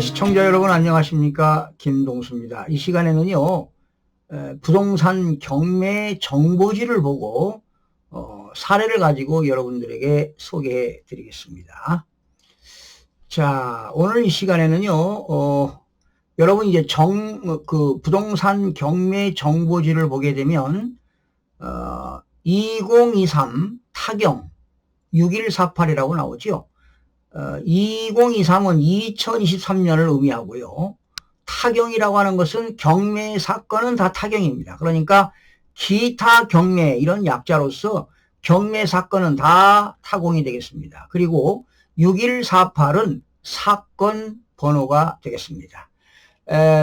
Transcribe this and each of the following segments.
시청자 여러분 안녕하십니까, 김동수입니다. 이 시간에는요 부동산 경매 정보지를 보고 사례를 가지고 여러분들에게 소개해 드리겠습니다. 자, 오늘 이 시간에는요 여러분 이제 부동산 경매 정보지를 보게 되면 2023 타경 6148이라고 나오죠. 2023은 2023년을 의미하고요. 타경이라고 하는 것은 경매 사건은 다 타경입니다. 그러니까 기타 경매 이런 약자로서 경매 사건은 다 타공이 되겠습니다. 그리고 6148은 사건 번호가 되겠습니다.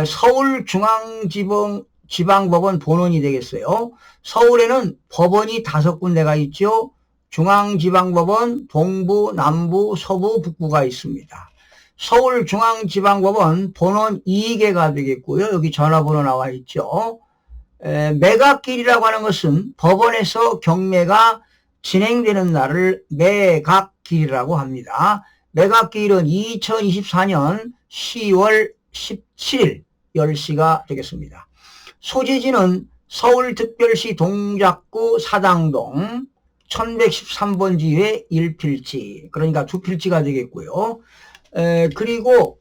서울중앙지방법원 본원이 되겠어요. 서울에는 법원이 5군데가 있죠. 중앙지방법원 동부, 남부, 서부, 북부가 있습니다. 서울중앙지방법원 본원 2개가 되겠고요. 여기 전화번호 나와 있죠. 매각길이라고 하는 것은 법원에서 경매가 진행되는 날을 매각길이라고 합니다. 매각길은 2024년 10월 17일 10시가 되겠습니다. 소재지는 서울특별시 동작구 사당동 1113번지에 1필지, 그러니까 2필지가 되겠고요. 그리고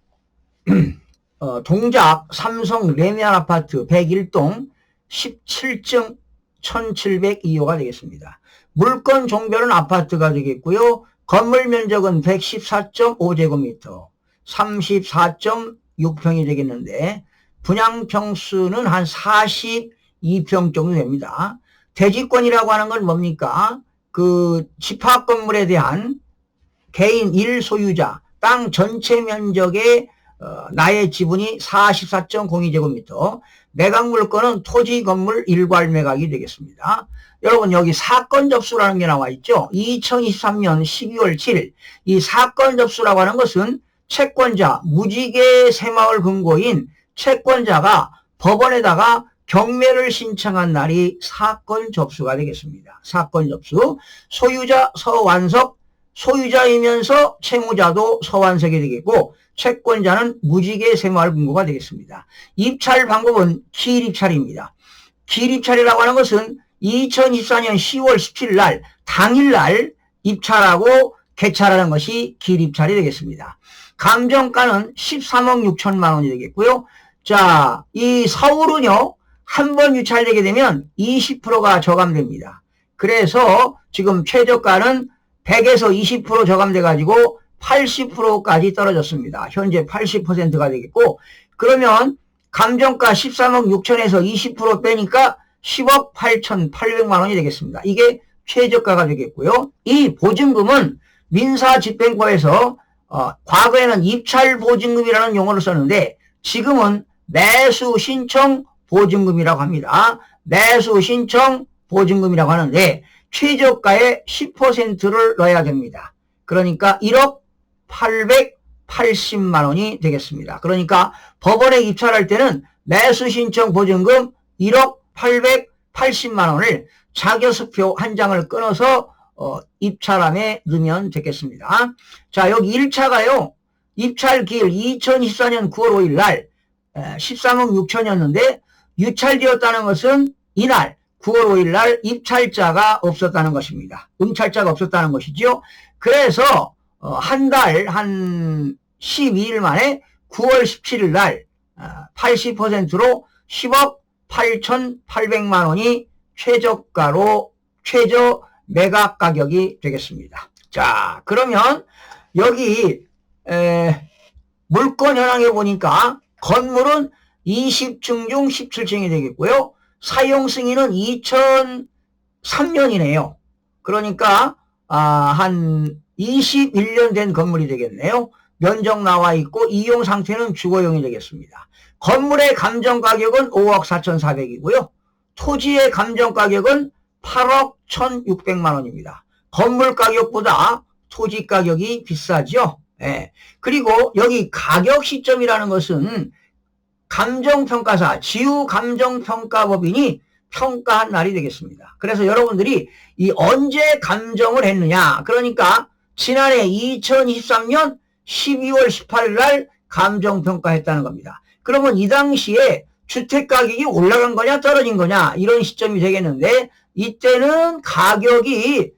동작 삼성 레미안 아파트 101동 17층 1702호가 되겠습니다. 물건 종별은 아파트가 되겠고요. 건물 면적은 114.5제곱미터 34.6평이 되겠는데 분양평수는 한 42평 정도 됩니다. 대지권이라고 하는 건 뭡니까? 그 집합 건물에 대한 개인 1소유자 땅 전체 면적의 나의 지분이 44.02제곱미터, 매각 물건은 토지 건물 일괄 매각이 되겠습니다. 여러분 여기 사건 접수라는 게 나와 있죠. 2023년 12월 7일 이 사건 접수라고 하는 것은 채권자 무지개 새마을 금고인 채권자가 법원에다가 경매를 신청한 날이 사건 접수가 되겠습니다. 사건 접수. 소유자 서완석, 소유자이면서 채무자도 서완석이 되겠고 채권자는 무지개 새마을 금고가 되겠습니다. 입찰 방법은 기일입찰입니다. 기일입찰이라고 하는 것은 2024년 10월 17일 날 당일날 입찰하고 개찰하는 것이 기일입찰이 되겠습니다. 감정가는 13억 6천만 원이 되겠고요. 자, 이 서울은요 한 번 유찰되게 되면 20%가 저감됩니다. 그래서 지금 최저가는 100에서 20% 저감돼 가지고 80%까지 떨어졌습니다. 현재 80%가 되겠고, 그러면 감정가 13억 6천에서 20% 빼니까 10억 8,800만 원이 되겠습니다. 이게 최저가가 되겠고요. 이 보증금은 민사집행법에서 과거에는 입찰 보증금이라는 용어를 썼는데 지금은 매수 신청 보증금이라고 합니다. 매수 신청 보증금이라고 하는데 최저가의 10%를 넣어야 됩니다. 그러니까 1억 880만 원이 되겠습니다. 그러니까 법원에 입찰할 때는 매수 신청 보증금 1억 880만 원을 자격수표 한 장을 끊어서 입찰함에 넣으면 되겠습니다. 자, 여기 1차가요. 입찰 기일 2024년 9월 5일 날 13억 6천이었는데 유찰되었다는 것은 이날 9월 5일 날 입찰자가 없었다는 것입니다. 응찰자가 없었다는 것이죠. 그래서 한 달 한 12일 만에 9월 17일 날 80%로 10억 8,800만 원이 최저가로 최저 매각 가격이 되겠습니다. 자, 그러면 여기 물건 현황에 보니까 건물은 20층 중 17층이 되겠고요. 사용 승인은 2003년이네요. 그러니까 한 21년 된 건물이 되겠네요. 면적 나와 있고 이용 상태는 주거용이 되겠습니다. 건물의 감정 가격은 5억 4,400이고요. 토지의 감정 가격은 8억 1,600만 원입니다. 건물 가격보다 토지 가격이 비싸죠. 예. 그리고 여기 가격 시점이라는 것은 감정평가사, 지우감정평가법인이 평가한 날이 되겠습니다. 그래서 여러분들이 이 언제 감정을 했느냐, 그러니까 지난해 2023년 12월 18일 날 감정평가했다는 겁니다. 그러면 이 당시에 주택가격이 올라간 거냐 떨어진 거냐 이런 시점이 되겠는데 이때는 가격이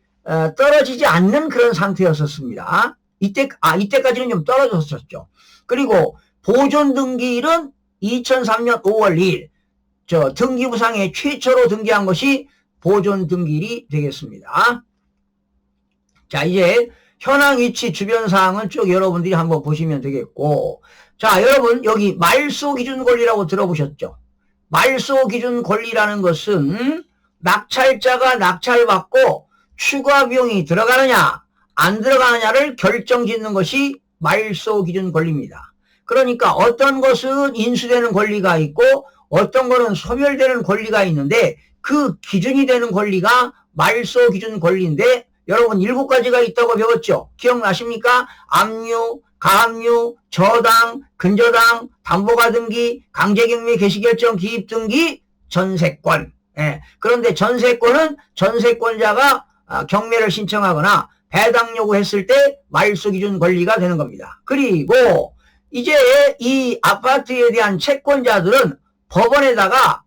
떨어지지 않는 그런 상태였었습니다. 이때까지는 좀 떨어졌었죠. 그리고 보존 등기일은 2003년 5월 2일 등기부상에 최초로 등기한 것이 보존 등기일이 되겠습니다. 자, 이제 현황 위치 주변 사항은 쭉 여러분들이 한번 보시면 되겠고, 자, 여러분 여기 말소 기준 권리라고 들어보셨죠? 말소 기준 권리라는 것은 낙찰자가 낙찰받고 추가 비용이 들어가느냐 안 들어가느냐를 결정짓는 것이 말소 기준 권리입니다. 그러니까 어떤 것은 인수되는 권리가 있고 어떤 것은 소멸되는 권리가 있는데 그 기준이 되는 권리가 말소 기준 권리인데 여러분 7가지가 있다고 배웠죠? 기억나십니까? 압류, 가압류, 저당, 근저당, 담보가 등기, 강제경매 개시결정 기입 등기, 전세권. 예. 그런데 전세권은 전세권자가 경매를 신청하거나 배당 요구했을 때 말소 기준 권리가 되는 겁니다. 그리고 이제 이 아파트에 대한 채권자들은 법원에다가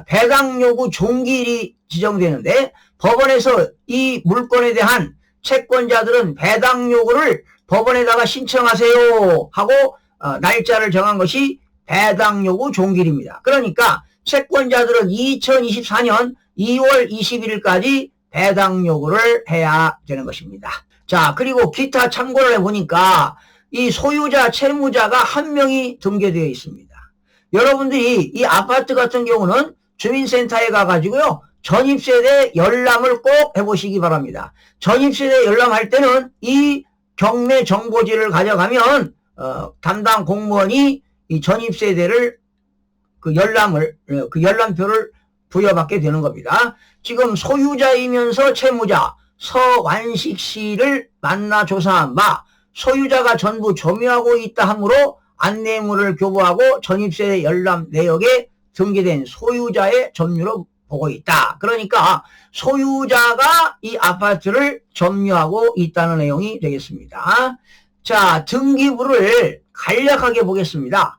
배당 요구 종기일이 지정되는데 법원에서 이 물건에 대한 채권자들은 배당 요구를 법원에다가 신청하세요 하고 날짜를 정한 것이 배당 요구 종기일입니다. 그러니까 채권자들은 2024년 2월 21일까지 배당 요구를 해야 되는 것입니다. 자, 그리고 기타 참고를 해보니까 이 소유자, 채무자가 한 명이 등재되어 있습니다. 여러분들이 이 아파트 같은 경우는 주민센터에 가가지고요, 전입세대 열람을 꼭 해보시기 바랍니다. 전입세대 열람할 때는 이 경매 정보지를 가져가면 담당 공무원이 이 전입세대를 그 열람표를 부여받게 되는 겁니다. 지금 소유자이면서 채무자 서완식 씨를 만나 조사한 바 소유자가 전부 점유하고 있다 하므로 안내물을 교부하고 전입세 열람 내역에 등기된 소유자의 점유로 보고 있다. 그러니까 소유자가 이 아파트를 점유하고 있다는 내용이 되겠습니다. 자, 등기부를 간략하게 보겠습니다.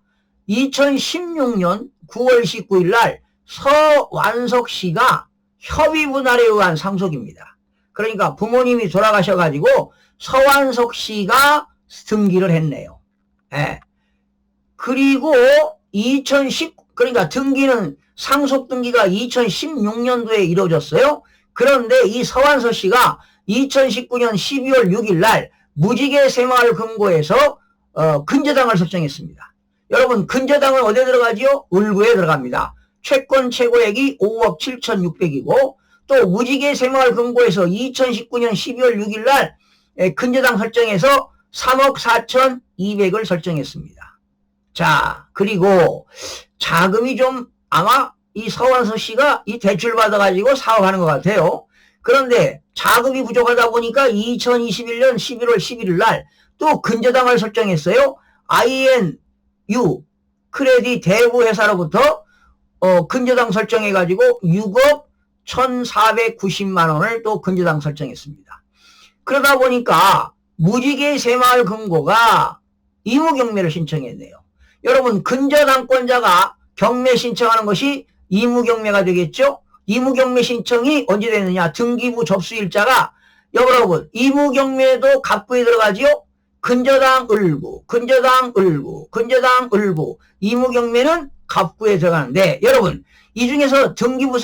2016년 9월 19일 날 서완석 씨가 협의분할에 의한 상속입니다. 그러니까 부모님이 돌아가셔가지고 서완석 씨가 등기를 했네요. 예. 그리고 그러니까 등기는 상속 등기가 2016년도에 이루어졌어요. 그런데 이 서완석 씨가 2019년 12월 6일 날 무지개 새마을 금고에서 근저당을 설정했습니다. 여러분 근저당은 어디에 들어가지요? 을구에 들어갑니다. 채권 최고액이 5억 7,600이고 또 무지개 새마을 금고에서 2019년 12월 6일 날 근저당 설정해서 3억 4,200을 설정했습니다. 자, 그리고 자금이 좀 아마 이 서완석 씨가 이 대출 받아가지고 사업하는 것 같아요. 그런데 자금이 부족하다 보니까 2021년 11월 11일 날 또 근저당을 설정했어요. INU 크레딧 대부 회사로부터 근저당 설정해가지고 6억 1,490만 원을 또 근저당 설정했습니다. 그러다 보니까 무지개 새마을 금고가 의무경매를 신청했네요. 여러분 근저당권자가 경매 신청하는 것이 의무경매가 되겠죠? 의무경매 신청이 언제 되느냐? 등기부 접수일자가 여러분 의무경매도 갑구에 들어가지요? 근저당 을구, 근저당 을구, 근저당 을구. 의무경매는 갑구에 들어가는데 여러분 이 중에서 등기부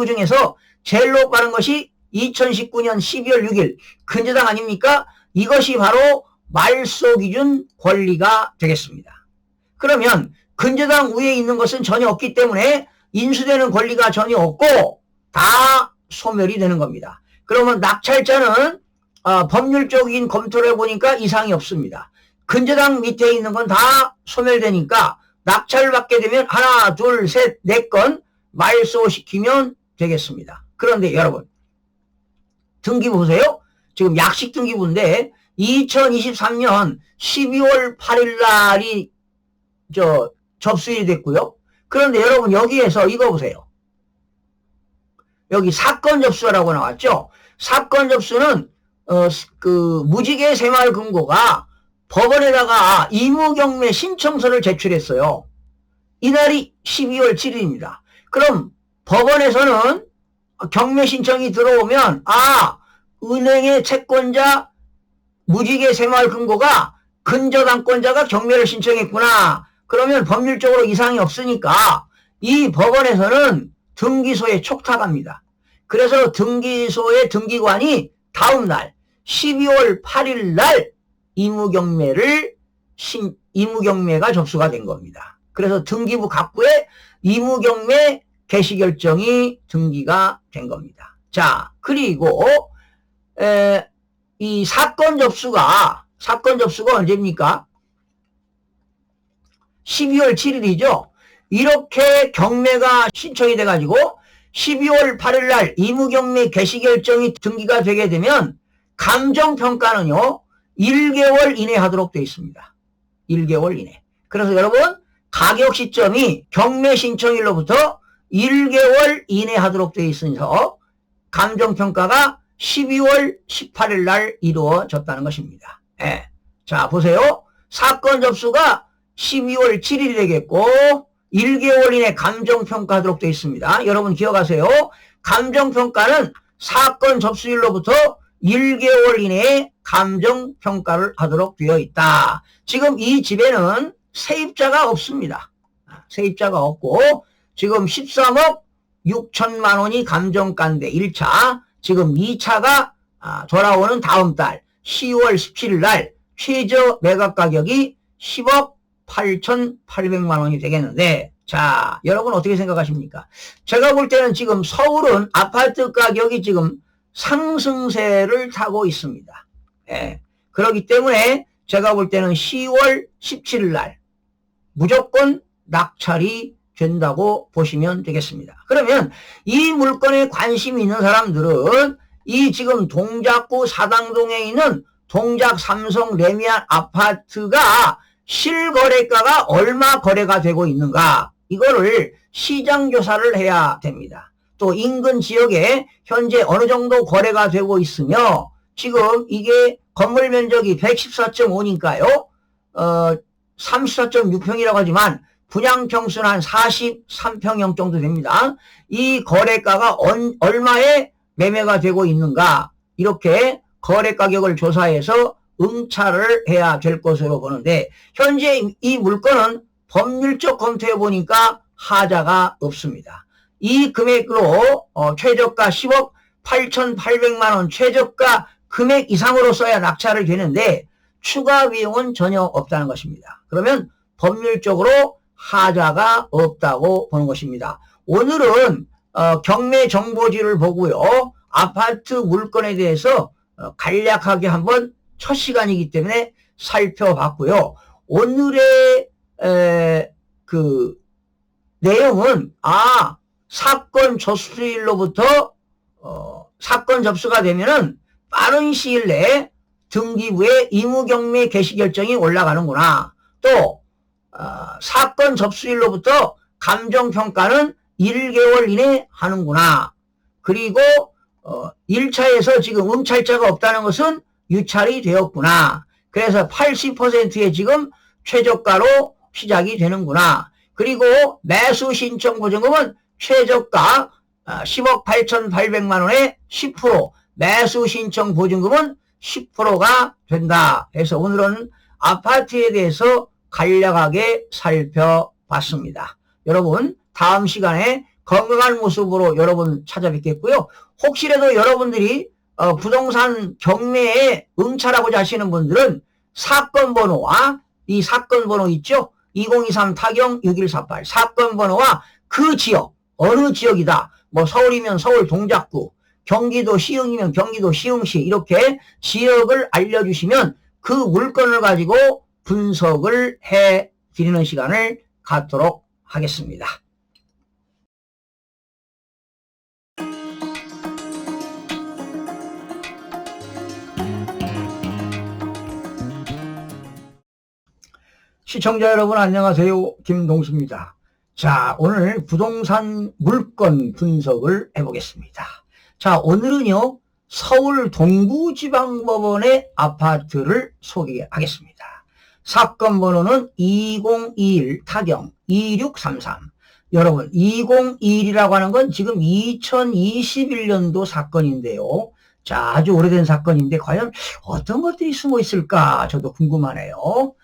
중에서 제일 높은 것이 2019년 12월 6일 근저당 아닙니까? 이것이 바로 말소기준 권리가 되겠습니다. 그러면 근저당 위에 있는 것은 전혀 없기 때문에 인수되는 권리가 전혀 없고 다 소멸이 되는 겁니다. 그러면 낙찰자는 법률적인 검토를 해보니까 이상이 없습니다. 근저당 밑에 있는 건 다 소멸되니까 낙찰을 받게 되면 하나, 둘, 셋, 네 건 말소시키면 되겠습니다. 그런데 여러분 등기부 보세요. 지금 약식 등기부인데 2023년 12월 8일 날이 접수일이 됐고요. 그런데 여러분 여기에서 이거 보세요. 여기 사건 접수라고 나왔죠. 사건 접수는 그 무지개 새마을 금고가 법원에다가 의무경매 신청서를 제출했어요. 이날이 12월 7일입니다. 그럼 법원에서는 경매 신청이 들어오면 은행의 채권자 무지개 새마을금고가 근저당권자가 경매를 신청했구나. 그러면 법률적으로 이상이 없으니까 이 법원에서는 등기소에 촉탁합니다. 그래서 등기소의 등기관이 다음 날 12월 8일 날 의무경매가 접수가 된 겁니다. 그래서 등기부 갑부에 의무경매 개시결정이 등기가 된 겁니다. 자, 그리고 이 사건 접수가 언제입니까? 12월 7일이죠. 이렇게 경매가 신청이 돼가지고 12월 8일 날 의무경매 개시결정이 등기가 되게 되면 감정평가는요 1개월 이내 하도록 되어 있습니다. 1개월 이내. 그래서 여러분 가격 시점이 경매 신청일로부터 1개월 이내 하도록 되어 있어서 감정평가가 12월 18일 날 이루어졌다는 것입니다. 예. 자, 보세요. 사건 접수가 12월 7일이 되겠고 1개월 이내 감정평가하도록 되어 있습니다. 여러분 기억하세요. 감정평가는 사건 접수일로부터 1개월 이내에 감정평가를 하도록 되어 있다. 지금 이 집에는 세입자가 없습니다. 세입자가 없고 지금 13억 6천만 원이 감정가인데 1차, 지금 2차가 돌아오는 다음 달 10월 17일 날 최저 매각 가격이 10억 8,800만 원이 되겠는데, 자, 여러분 어떻게 생각하십니까? 제가 볼 때는 지금 서울은 아파트 가격이 지금 상승세를 타고 있습니다. 예. 그렇기 때문에 제가 볼 때는 10월 17일 날 무조건 낙찰이 된다고 보시면 되겠습니다. 그러면 이 물건에 관심이 있는 사람들은 이 지금 동작구 사당동에 있는 동작 삼성 레미안 아파트가 실거래가가 얼마 거래가 되고 있는가, 이거를 시장조사를 해야 됩니다. 또 인근 지역에 현재 어느 정도 거래가 되고 있으며, 지금 이게 건물 면적이 114.5니까요 34.6평이라고 하지만 분양평수는 한 43평형 정도 됩니다. 이 거래가가 얼마에 매매가 되고 있는가, 이렇게 거래 가격을 조사해서 응찰을 해야 될 것으로 보는데, 현재 이 물건은 법률적 검토해 보니까 하자가 없습니다. 이 금액으로 최저가 10억 8,800만 원 최저가 금액 이상으로 써야 낙찰을 되는데 추가 비용은 전혀 없다는 것입니다. 그러면 법률적으로 하자가 없다고 보는 것입니다. 오늘은 경매 정보지를 보고요, 아파트 물건에 대해서 간략하게 한번 첫 시간이기 때문에 살펴봤고요. 오늘의 그 내용은 사건 접수일로부터 사건 접수가 되면은 빠른 시일 내에 등기부에 의무경매 개시결정이 올라가는구나. 또 사건 접수일로부터 감정평가는 1개월 이내 하는구나. 그리고 1차에서 지금 응찰자가 없다는 것은 유찰이 되었구나. 그래서 80%의 지금 최저가로 시작이 되는구나. 그리고 매수 신청 보증금은 최저가 10억 8,800만 원에 10%, 매수 신청 보증금은 10%가 된다. 그래서 오늘은 아파트에 대해서 간략하게 살펴봤습니다. 여러분 다음 시간에 건강한 모습으로 여러분 찾아뵙겠고요. 혹시라도 여러분들이 부동산 경매에 응찰하고자 하시는 분들은 사건 번호와 이 사건 번호 있죠? 2023 타경 6148 사건 번호와 그 지역, 어느 지역이다. 뭐 서울이면 서울 동작구, 경기도 시흥이면 경기도 시흥시, 이렇게 지역을 알려주시면 그 물건을 가지고 분석을 해 드리는 시간을 갖도록 하겠습니다. 시청자 여러분 안녕하세요. 김동수입니다. 자, 오늘 부동산 물건 분석을 해보겠습니다. 자, 오늘은요 서울 동부지방법원의 아파트를 소개하겠습니다. 사건 번호는 2021 타경 2633. 여러분 2021이라고 하는 건 지금 2021년도 사건인데요. 자, 아주 오래된 사건인데 과연 어떤 것들이 숨어 있을까 저도 궁금하네요.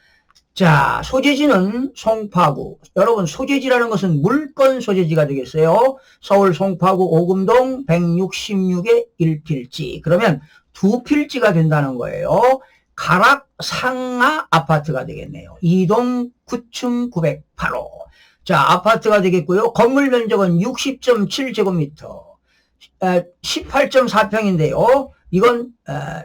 자, 소재지는 송파구. 여러분 소재지라는 것은 물건 소재지가 되겠어요. 서울 송파구 오금동 166의 1필지. 그러면 2필지가 된다는 거예요. 가락 상하 아파트가 되겠네요. 2동 9층 908호. 자, 아파트가 되겠고요. 건물 면적은 60.7제곱미터. 18.4평인데요. 이건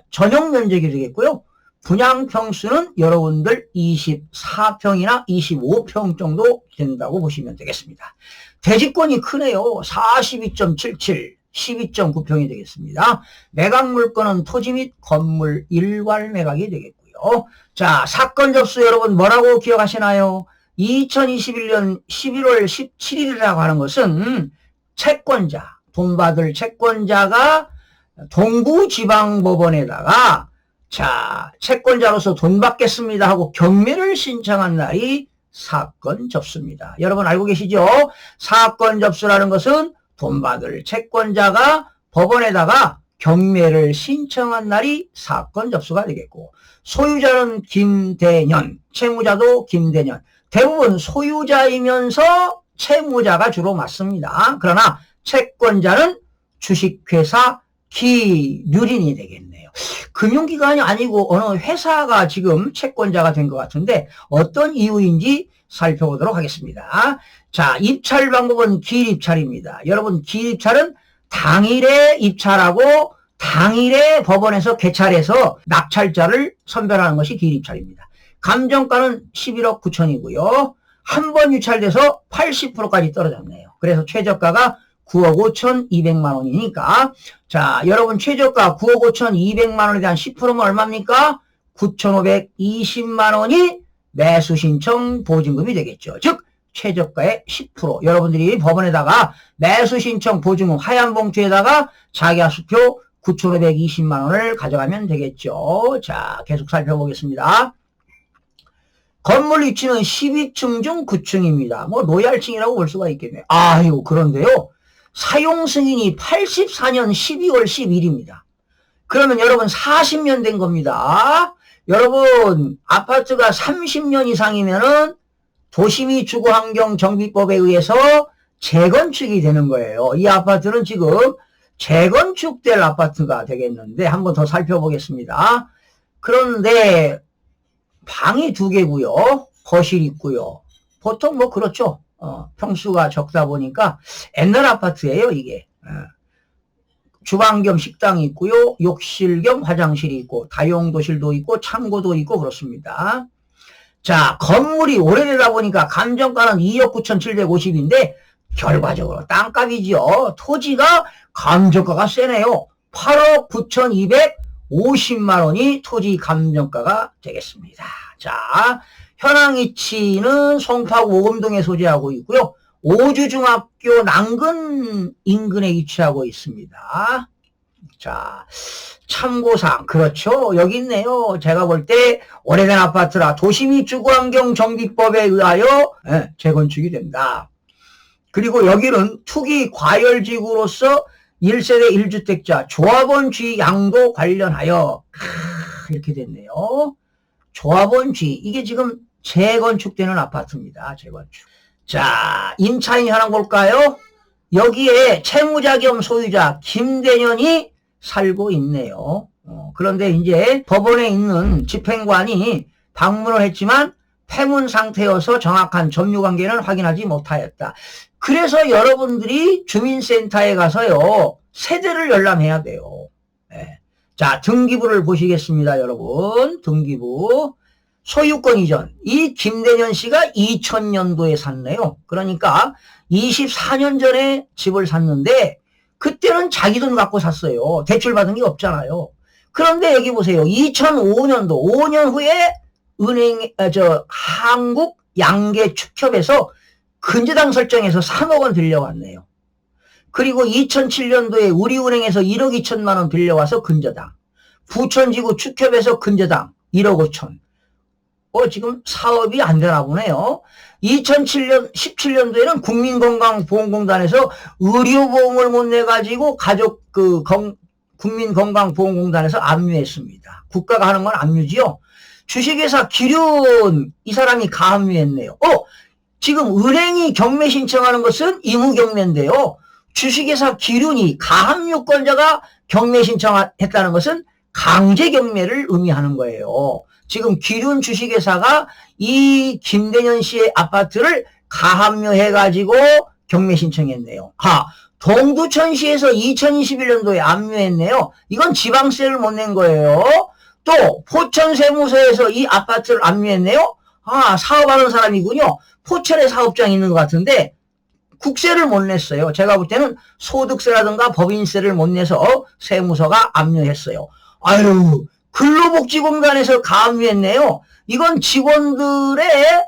전용 면적이 되겠고요. 분양 평수는 여러분들 24평이나 25평 정도 된다고 보시면 되겠습니다. 대지권이 크네요. 42.77, 12.9평이 되겠습니다. 매각 물건은 토지 및 건물 일괄 매각이 되겠고요. 자, 사건 접수 여러분 뭐라고 기억하시나요? 2021년 11월 17일이라고 하는 것은 채권자, 돈 받을 채권자가 동부지방법원에다가 자, 채권자로서 돈 받겠습니다 하고 경매를 신청한 날이 사건 접수입니다. 여러분 알고 계시죠? 사건 접수라는 것은 돈 받을 채권자가 법원에다가 경매를 신청한 날이 사건 접수가 되겠고, 소유자는 김대년, 채무자도 김대년. 대부분 소유자이면서 채무자가 주로 맞습니다. 그러나 채권자는 주식회사 기류린이 되겠네요. 금융기관이 아니고 어느 회사가 지금 채권자가 된 것 같은데 어떤 이유인지 살펴보도록 하겠습니다. 자, 입찰 방법은 기일입찰입니다. 여러분 기일입찰은 당일에 입찰하고 당일에 법원에서 개찰해서 낙찰자를 선별하는 것이 기일입찰입니다. 감정가는 11억 9천이고요. 한 번 유찰돼서 80%까지 떨어졌네요. 그래서 최저가가 9억 5천 2백만 원이니까 자, 여러분 최저가 9억 5천 2백만 원에 대한 10%면 얼마입니까? 9,520만 원이 매수 신청 보증금이 되겠죠. 즉 최저가의 10%. 여러분들이 법원에다가 매수 신청 보증금 하얀 봉투에다가 자기하수표 9,520만 원을 가져가면 되겠죠. 자, 계속 살펴보겠습니다. 건물 위치는 12층 중 9층입니다. 뭐 로얄층이라고 볼 수가 있겠네요. 아유, 그런데요. 사용 승인이 84년 12월 10일입니다. 그러면 여러분 40년 된 겁니다. 여러분 아파트가 30년 이상이면은 도시미 주거환경정비법에 의해서 재건축이 되는 거예요. 이 아파트는 지금 재건축될 아파트가 되겠는데 한번 더 살펴보겠습니다. 그런데 방이 2개고요. 거실 있고요. 보통 뭐 그렇죠. 평수가 적다 보니까 옛날 아파트예요, 이게. 주방 겸 식당이 있고요. 욕실 겸 화장실이 있고 다용도실도 있고 창고도 있고 그렇습니다. 자, 건물이 오래되다 보니까 감정가는 2억 9,750인데 결과적으로 땅값이죠. 토지가 감정가가 세네요. 8억 9,250만 원이 토지 감정가가 되겠습니다. 자, 현황 위치는 송파구 오금동에 소재하고 있고요. 오주중학교 난근 인근에 위치하고 있습니다. 자, 참고사항. 그렇죠. 여기 있네요. 제가 볼 때 오래된 아파트라 도시및 주거환경정비법에 의하여 재건축이 된다. 그리고 여기는 투기 과열지구로서 1세대 1주택자 조합원주의 양도 관련하여 이렇게 됐네요. 조합원주의. 이게 지금 재건축되는 아파트입니다. 재건축. 자, 임차인 현황 볼까요? 여기에 채무자 겸 소유자 김대년이 살고 있네요. 그런데 이제 법원에 있는 집행관이 방문을 했지만 폐문 상태여서 정확한 점유관계는 확인하지 못하였다. 그래서 여러분들이 주민센터에 가서요, 세대를 열람해야 돼요. 네. 자, 등기부를 보시겠습니다, 여러분. 등기부. 소유권 이전. 이 김대년 씨가 2000년도에 샀네요. 그러니까 24년 전에 집을 샀는데 그때는 자기 돈 갖고 샀어요. 대출 받은 게 없잖아요. 그런데 여기 보세요. 2005년도 5년 후에 한국 양계축협에서 근저당 설정해서 3억 원 빌려왔네요. 그리고 2007년도에 우리은행에서 1억 2천만 원 빌려와서 근저당. 부천지구 축협에서 근저당 1억 5천. 지금 사업이 안 되나 보네요. 17년도에는 국민건강보험공단에서 의료보험을 못 내가지고 국민건강보험공단에서 압류했습니다. 국가가 하는 건 압류지요. 주식회사 기륜, 이 사람이 가압류했네요. 지금 은행이 경매 신청하는 것은 의무경매인데요. 주식회사 기륜이 가압류권자가 경매 신청했다는 것은 강제경매를 의미하는 거예요. 지금 기륜 주식회사가 이 김대년 씨의 아파트를 가압류해가지고 경매 신청했네요. 동두천시에서 2021년도에 압류했네요. 이건 지방세를 못 낸 거예요. 또 포천세무서에서 이 아파트를 압류했네요. 사업하는 사람이군요. 포천에 사업장이 있는 것 같은데 국세를 못 냈어요. 제가 볼 때는 소득세라든가 법인세를 못 내서 세무서가 압류했어요. 아유, 근로복지공단에서 가압류했네요. 이건 직원들의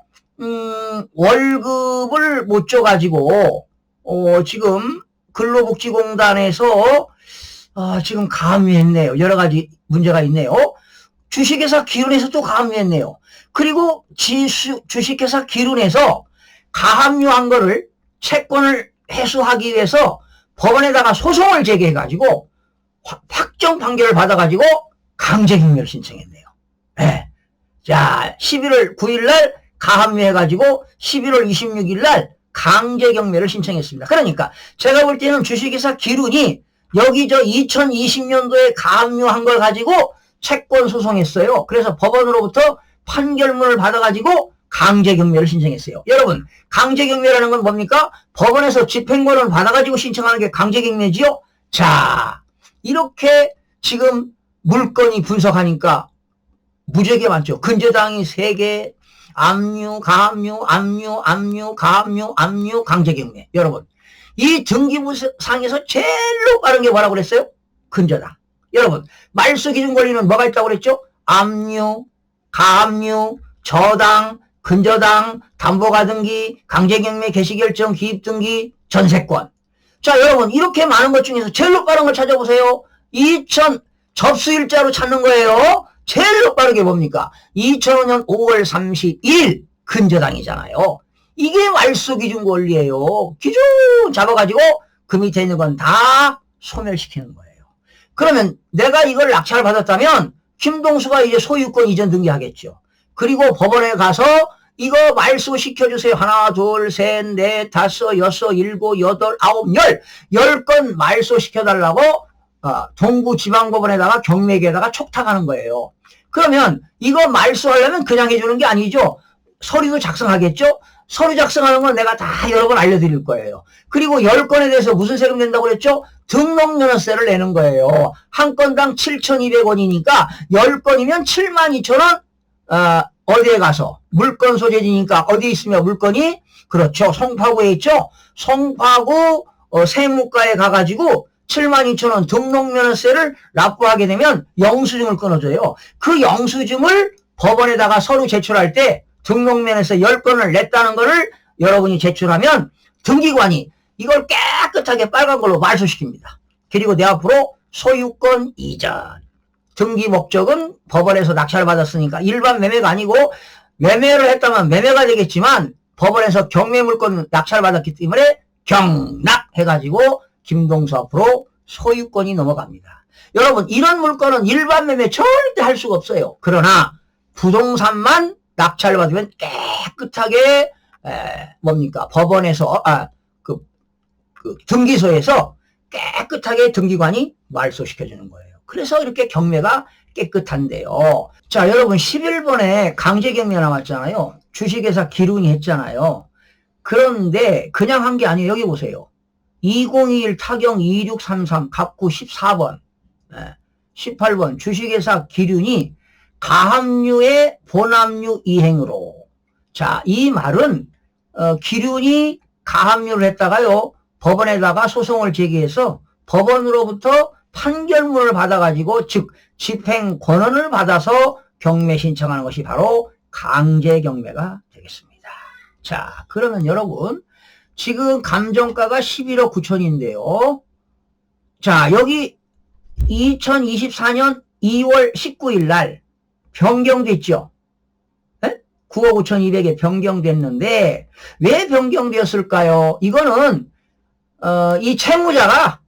월급을 못 줘가지고 지금 근로복지공단에서 지금 가압류했네요. 여러 가지 문제가 있네요. 주식회사 기륜에서 또 가압류했네요. 그리고 주식회사 기륜에서 가압류한 거를 채권을 회수하기 위해서 법원에다가 소송을 제기해가지고 확정 판결을 받아가지고 강제경매를 신청했네요. 네. 자, 11월 9일날 가압류해가지고 11월 26일날 강제경매를 신청했습니다. 그러니까 제가 볼 때는 주식회사 기륜이 여기 2020년도에 가압류한 걸 가지고 채권 소송했어요. 그래서 법원으로부터 판결문을 받아가지고 강제경매를 신청했어요. 여러분, 강제경매라는 건 뭡니까? 법원에서 집행권을 받아가지고 신청하는 게 강제경매지요? 자, 이렇게 지금 물건이 분석하니까 무지하게 많죠. 근저당이 3개, 압류, 가압류, 압류, 가압류, 압류, 강제경매. 여러분, 이 등기부상에서 제일로 빠른 게 뭐라고 그랬어요? 근저당. 여러분, 말소기준 권리는 뭐가 있다고 그랬죠? 압류, 가압류, 저당, 근저당, 담보가등기, 강제경매, 개시결정, 기입등기, 전세권. 자, 여러분, 이렇게 많은 것 중에서 제일로 빠른 걸 찾아보세요. 접수일자로 찾는 거예요. 제일로 빠르게 뭡니까? 2005년 5월 31일 근저당이잖아요. 이게 말소기준 권리예요. 기준 잡아가지고 그 밑에 있는 건 다 소멸시키는 거예요. 그러면 내가 이걸 낙찰을 받았다면 김동수가 이제 소유권 이전 등기하겠죠. 그리고 법원에 가서 이거 말소시켜주세요. 하나, 둘, 셋, 넷, 다섯, 여섯, 일곱, 여덟, 아홉, 10건 말소시켜달라고 동부지방법원에다가 경매계에다가 촉탁하는 거예요. 그러면 이거 말소하려면 그냥 해주는 게 아니죠. 서류도 작성하겠죠. 서류 작성하는 건 내가 다 여러 번 알려드릴 거예요. 그리고 10건에 대해서 무슨 세금 낸다고 그랬죠? 등록면허세를 내는 거예요. 한 건당 7,200원이니까 10건이면 72,000원. 어디에 가서 물건 소재지니까 어디 있으면 물건이 그렇죠. 송파구에 있죠. 송파구 세무과에 가가지고 72,000원 등록면허세를 납부하게 되면 영수증을 끊어줘요. 그 영수증을 법원에다가 서류 제출할 때 등록면허세 10건을 냈다는 거를 여러분이 제출하면 등기관이 이걸 깨끗하게 빨간 걸로 말소시킵니다. 그리고 내 앞으로 소유권 이전. 등기 목적은 법원에서 낙찰을 받았으니까 일반 매매가 아니고 매매를 했다면 매매가 되겠지만 법원에서 경매물건 낙찰을 받았기 때문에 경락해가지고 김동수 앞으로 소유권이 넘어갑니다. 여러분, 이런 물건은 일반 매매 절대 할 수가 없어요. 그러나 부동산만 낙찰을 받으면 깨끗하게 법원에서 등기소에서 깨끗하게 등기관이 말소시켜주는 거예요. 그래서 이렇게 경매가 깨끗한데요. 자, 여러분 11번에 강제경매 나왔잖아요. 주식회사 기륜이 했잖아요. 그런데 그냥 한 게 아니에요. 여기 보세요. 2021 타경 2633 갑구 14번 18번 주식회사 기륜이 가압류의 본압류 이행으로. 자, 이 말은 기륜이 가압류를 했다가요 법원에다가 소송을 제기해서 법원으로부터 판결문을 받아가지고 즉 집행 권한을 받아서 경매 신청하는 것이 바로 강제경매가 되겠습니다. 자, 그러면 여러분 지금 감정가가 11억 9천인데요. 자, 여기 2024년 2월 19일 날 변경됐죠. 네? 9억 5,200에 변경됐는데 왜 변경되었을까요? 이거는 이 채무자가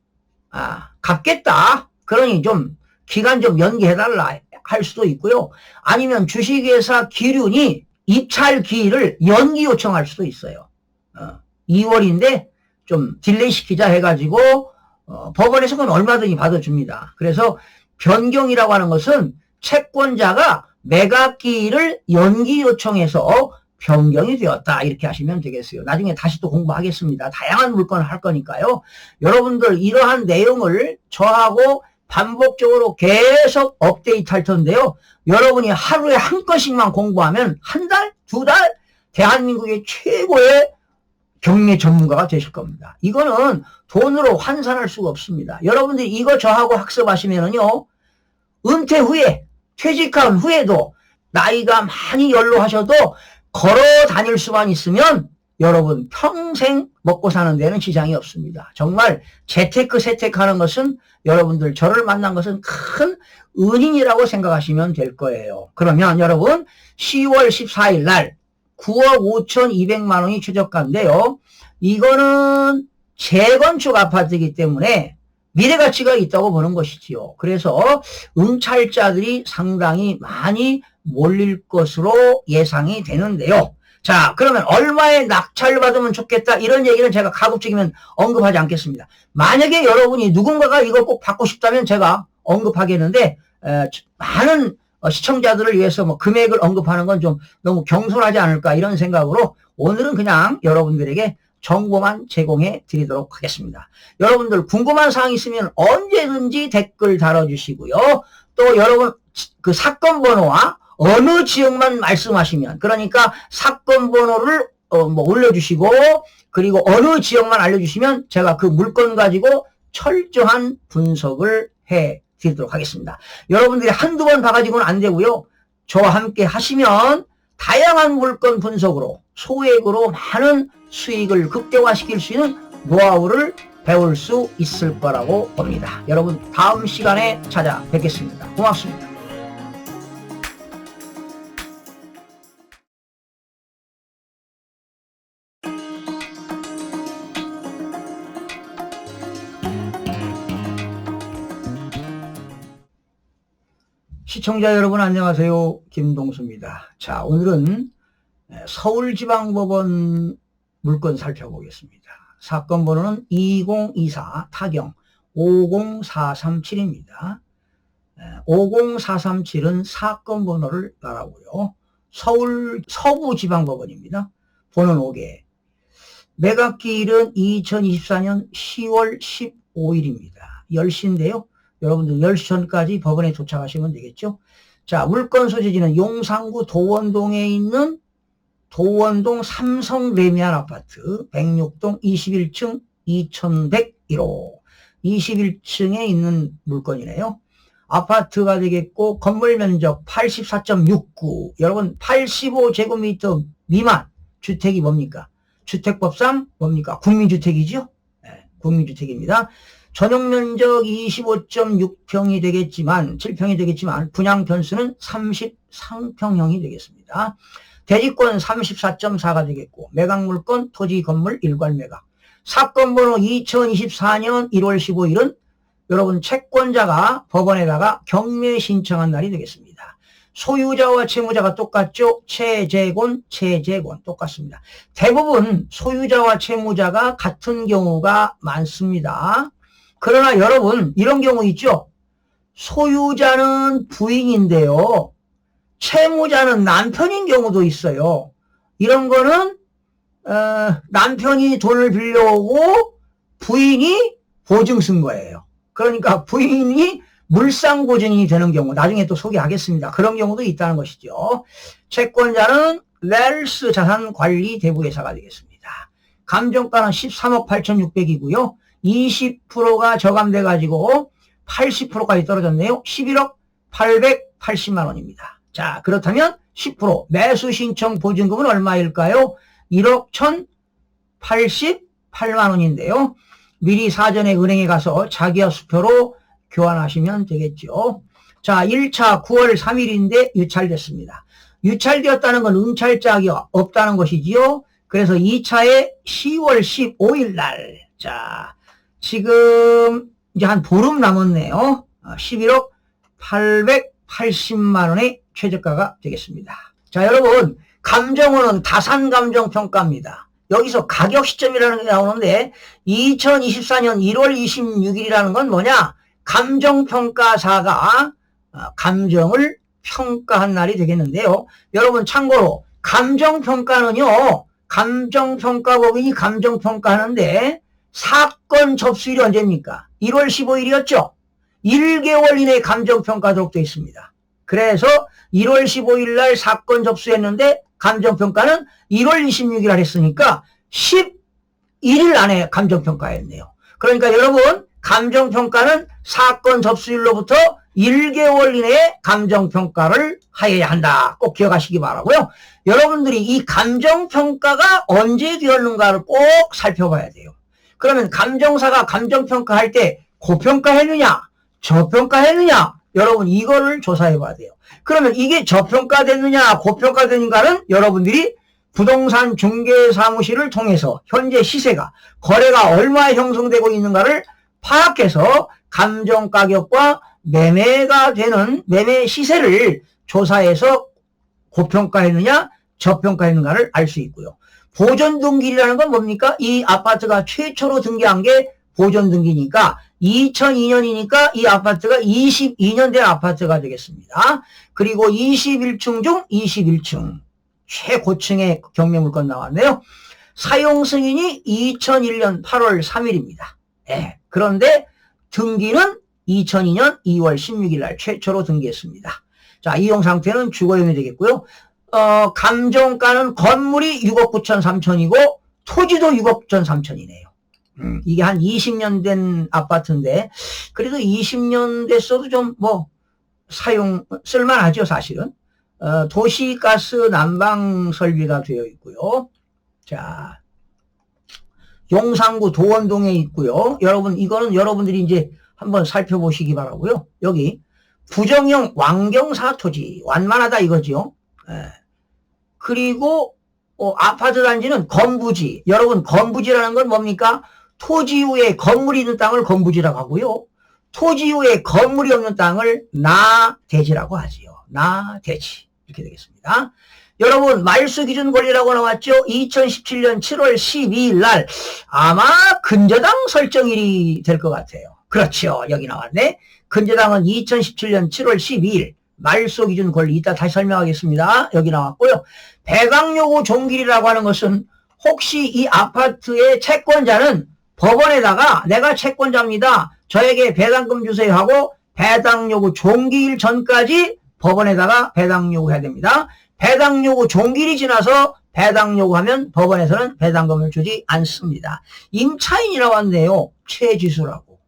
갚겠다. 그러니 좀 기간 좀 연기해달라 할 수도 있고요. 아니면 주식회사 기륜이 입찰 기일을 연기 요청할 수도 있어요. 2월인데 좀 딜레이 시키자 해가지고 법원에서 그건 얼마든지 받아줍니다. 그래서 변경이라고 하는 것은 채권자가 매각 기일을 연기 요청해서 변경이 되었다 이렇게 하시면 되겠어요. 나중에 다시 또 공부하겠습니다. 다양한 물건을 할 거니까요. 여러분들 이러한 내용을 저하고 반복적으로 계속 업데이트 할 텐데요. 여러분이 하루에 한 건씩만 공부하면 한 달, 두 달 대한민국의 최고의 경매 전문가가 되실 겁니다. 이거는 돈으로 환산할 수가 없습니다. 여러분들이 이거 저하고 학습하시면은요, 은퇴 후에, 퇴직한 후에도 나이가 많이 연로하셔도 걸어 다닐 수만 있으면 여러분 평생 먹고 사는 데는 지장이 없습니다. 정말 재테크 세테크하는 것은 여러분들 저를 만난 것은 큰 은인이라고 생각하시면 될 거예요. 그러면 여러분 10월 14일 날 9억 5,200만 원이 최저가인데요. 이거는 재건축 아파트이기 때문에 미래가치가 있다고 보는 것이지요. 그래서 응찰자들이 상당히 많이 몰릴 것으로 예상이 되는데요. 자, 그러면 얼마에 낙찰 받으면 좋겠다 이런 얘기는 제가 가급적이면 언급하지 않겠습니다. 만약에 여러분이 누군가가 이걸 꼭 받고 싶다면 제가 언급하겠는데 많은 시청자들을 위해서 뭐 금액을 언급하는 건 좀 너무 경솔하지 않을까 이런 생각으로 오늘은 그냥 여러분들에게 정보만 제공해 드리도록 하겠습니다. 여러분들 궁금한 사항 있으면 언제든지 댓글 달아주시고요. 또 여러분 그 사건 번호와 어느 지역만 말씀하시면 그러니까 사건 번호를 올려주시고 그리고 어느 지역만 알려주시면 제가 그 물건 가지고 철저한 분석을 해 드리도록 하겠습니다. 여러분들이 한두 번 봐가지고는 안 되고요. 저와 함께 하시면 다양한 물건 분석으로 소액으로 많은 수익을 극대화시킬 수 있는 노하우를 배울 수 있을 거라고 봅니다. 여러분 다음 시간에 찾아뵙겠습니다. 고맙습니다. 시청자 여러분 안녕하세요. 김동수입니다. 자, 오늘은 서울지방법원 물건 살펴보겠습니다. 사건 번호는 2024 타경 50437입니다. 50437은 사건 번호를 따라고요. 서울 서부지방법원입니다. 번호 5개. 매각기일은 2024년 10월 15일입니다. 10시인데요. 여러분들 10시 전까지 법원에 도착하시면 되겠죠. 자, 물건 소재지는 용산구 도원동에 있는 도원동 삼성 레미안 아파트 106동 21층 2101호 21층에 있는 물건이네요. 아파트가 되겠고 건물 면적 84.69 여러분 85제곱미터 미만 주택이 뭡니까? 주택법상 뭡니까? 국민주택이죠? 네, 국민주택입니다. 전용 면적 25.6평이 되겠지만 7평이 되겠지만 분양 변수는 33평형이 되겠습니다. 대지권 34.4가 되겠고 매각물건 토지 건물 일괄 매각. 사건 번호 2024년 1월 15일은 여러분 채권자가 법원에다가 경매 신청한 날이 되겠습니다. 소유자와 채무자가 똑같죠? 채재권 똑같습니다. 대부분 소유자와 채무자가 같은 경우가 많습니다. 그러나 여러분 이런 경우 있죠. 소유자는 부인인데요. 채무자는 남편인 경우도 있어요. 이런 거는 남편이 돈을 빌려오고 부인이 보증 쓴 거예요. 그러니까 부인이 물상보증인이 되는 경우 나중에 또 소개하겠습니다. 그런 경우도 있다는 것이죠. 채권자는 웰스 자산관리대부회사가 되겠습니다. 감정가는 13억 8,600이고요. 20%가 저감돼 가지고 80%까지 떨어졌네요. 11억 880만 원입니다. 자, 그렇다면 10% 매수 신청 보증금은 얼마일까요? 1억 1,088만 원인데요. 미리 사전에 은행에 가서 자기와 수표로 교환하시면 되겠죠. 자, 1차 9월 3일인데 유찰됐습니다. 유찰되었다는 건 응찰자가 없다는 것이지요. 그래서 2차에 10월 15일 날, 자, 지금 이제 한 보름 남았네요. 11억 880만 원의 최저가가 되겠습니다. 자, 여러분, 감정원은 다산감정평가입니다. 여기서 가격 시점이라는 게 나오는데 2024년 1월 26일이라는 건 뭐냐? 감정평가사가 감정을 평가한 날이 되겠는데요. 여러분 참고로 감정평가는요. 감정평가법인이 감정평가하는데 사건 접수일이 언제입니까? 1월 15일이었죠. 1개월 이내에 감정평가하도록 되어 있습니다. 그래서 1월 15일 날 사건 접수했는데 감정평가는 1월 26일 날 했으니까 11일 안에 감정평가했네요. 그러니까 여러분 감정평가는 사건 접수일로부터 1개월 이내에 감정평가를 하여야 한다. 꼭 기억하시기 바라고요. 여러분들이 이 감정평가가 언제 되었는가를 꼭 살펴봐야 돼요. 그러면 감정사가 감정평가할 때 고평가했느냐 저평가했느냐 여러분 이거를 조사해 봐야 돼요. 그러면 이게 저평가됐느냐 고평가됐는가는 여러분들이 부동산 중개사무실을 통해서 현재 시세가 거래가 얼마에 형성되고 있는가를 파악해서 감정가격과 매매가 되는 매매 시세를 조사해서 고평가했느냐 저평가했는가를 알 수 있고요. 보존등기라는 건 뭡니까? 이 아파트가 최초로 등기한 게 보존등기니까 2002년이니까 이 아파트가 22년 된 아파트가 되겠습니다. 그리고 21층 중 21층 최고층의 경매물건 나왔네요. 사용승인이 2001년 8월 3일입니다. 네, 그런데 등기는 2002년 2월 16일 날 최초로 등기했습니다. 자, 이용 상태는 주거용이 되겠고요. 감정가는 건물이 6억 9천 3천이고 토지도 6억 9천 3천이네요. 이게 한 20년 된 아파트인데 그래도 20년 됐어도 좀 쓸만하죠 사실은. 도시가스 난방 설비가 되어 있고요. 자, 용산구 도원동에 있고요. 여러분 이거는 여러분들이 이제 한번 살펴보시기 바라고요. 여기 부정형 완경사 토지 완만하다 이거죠. 그리고 아파트 단지는 건부지. 여러분 건부지라는 건 뭡니까? 토지 위에 건물이 있는 땅을 건부지라고 하고요. 토지 위에 건물이 없는 땅을 나대지라고 하지요. 나대지 이렇게 되겠습니다. 여러분 말소 기준 권리라고 나왔죠. 2017년 7월 12일 날 아마 근저당 설정일이 될 것 같아요. 그렇죠. 여기 나왔네. 근저당은 2017년 7월 12일 말소 기준 권리 이따 다시 설명하겠습니다. 여기 나왔고요. 배당요구 종길이라고 하는 것은 혹시 이 아파트의 채권자는 법원에다가 내가 채권자입니다. 저에게 배당금 주세요 하고 배당요구 종기일 전까지 법원에다가 배당요구해야 됩니다. 배당요구 종기일이 지나서 배당요구하면 법원에서는 배당금을 주지 않습니다. 임차인이라고 하는데요. 최지수라고.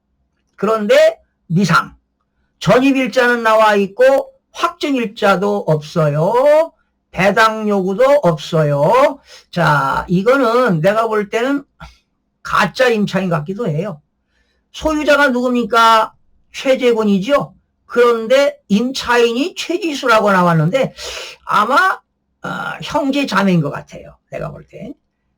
그런데 미상. 전입일자는 나와 있고 확정일자도 없어요. 배당요구도 없어요. 자, 이거는 내가 볼 때는 가짜 임차인 같기도 해요. 소유자가 누굽니까? 최재곤이죠. 그런데 임차인이 최지수라고 나왔는데 아마 형제 자매인 것 같아요. 내가 볼 때.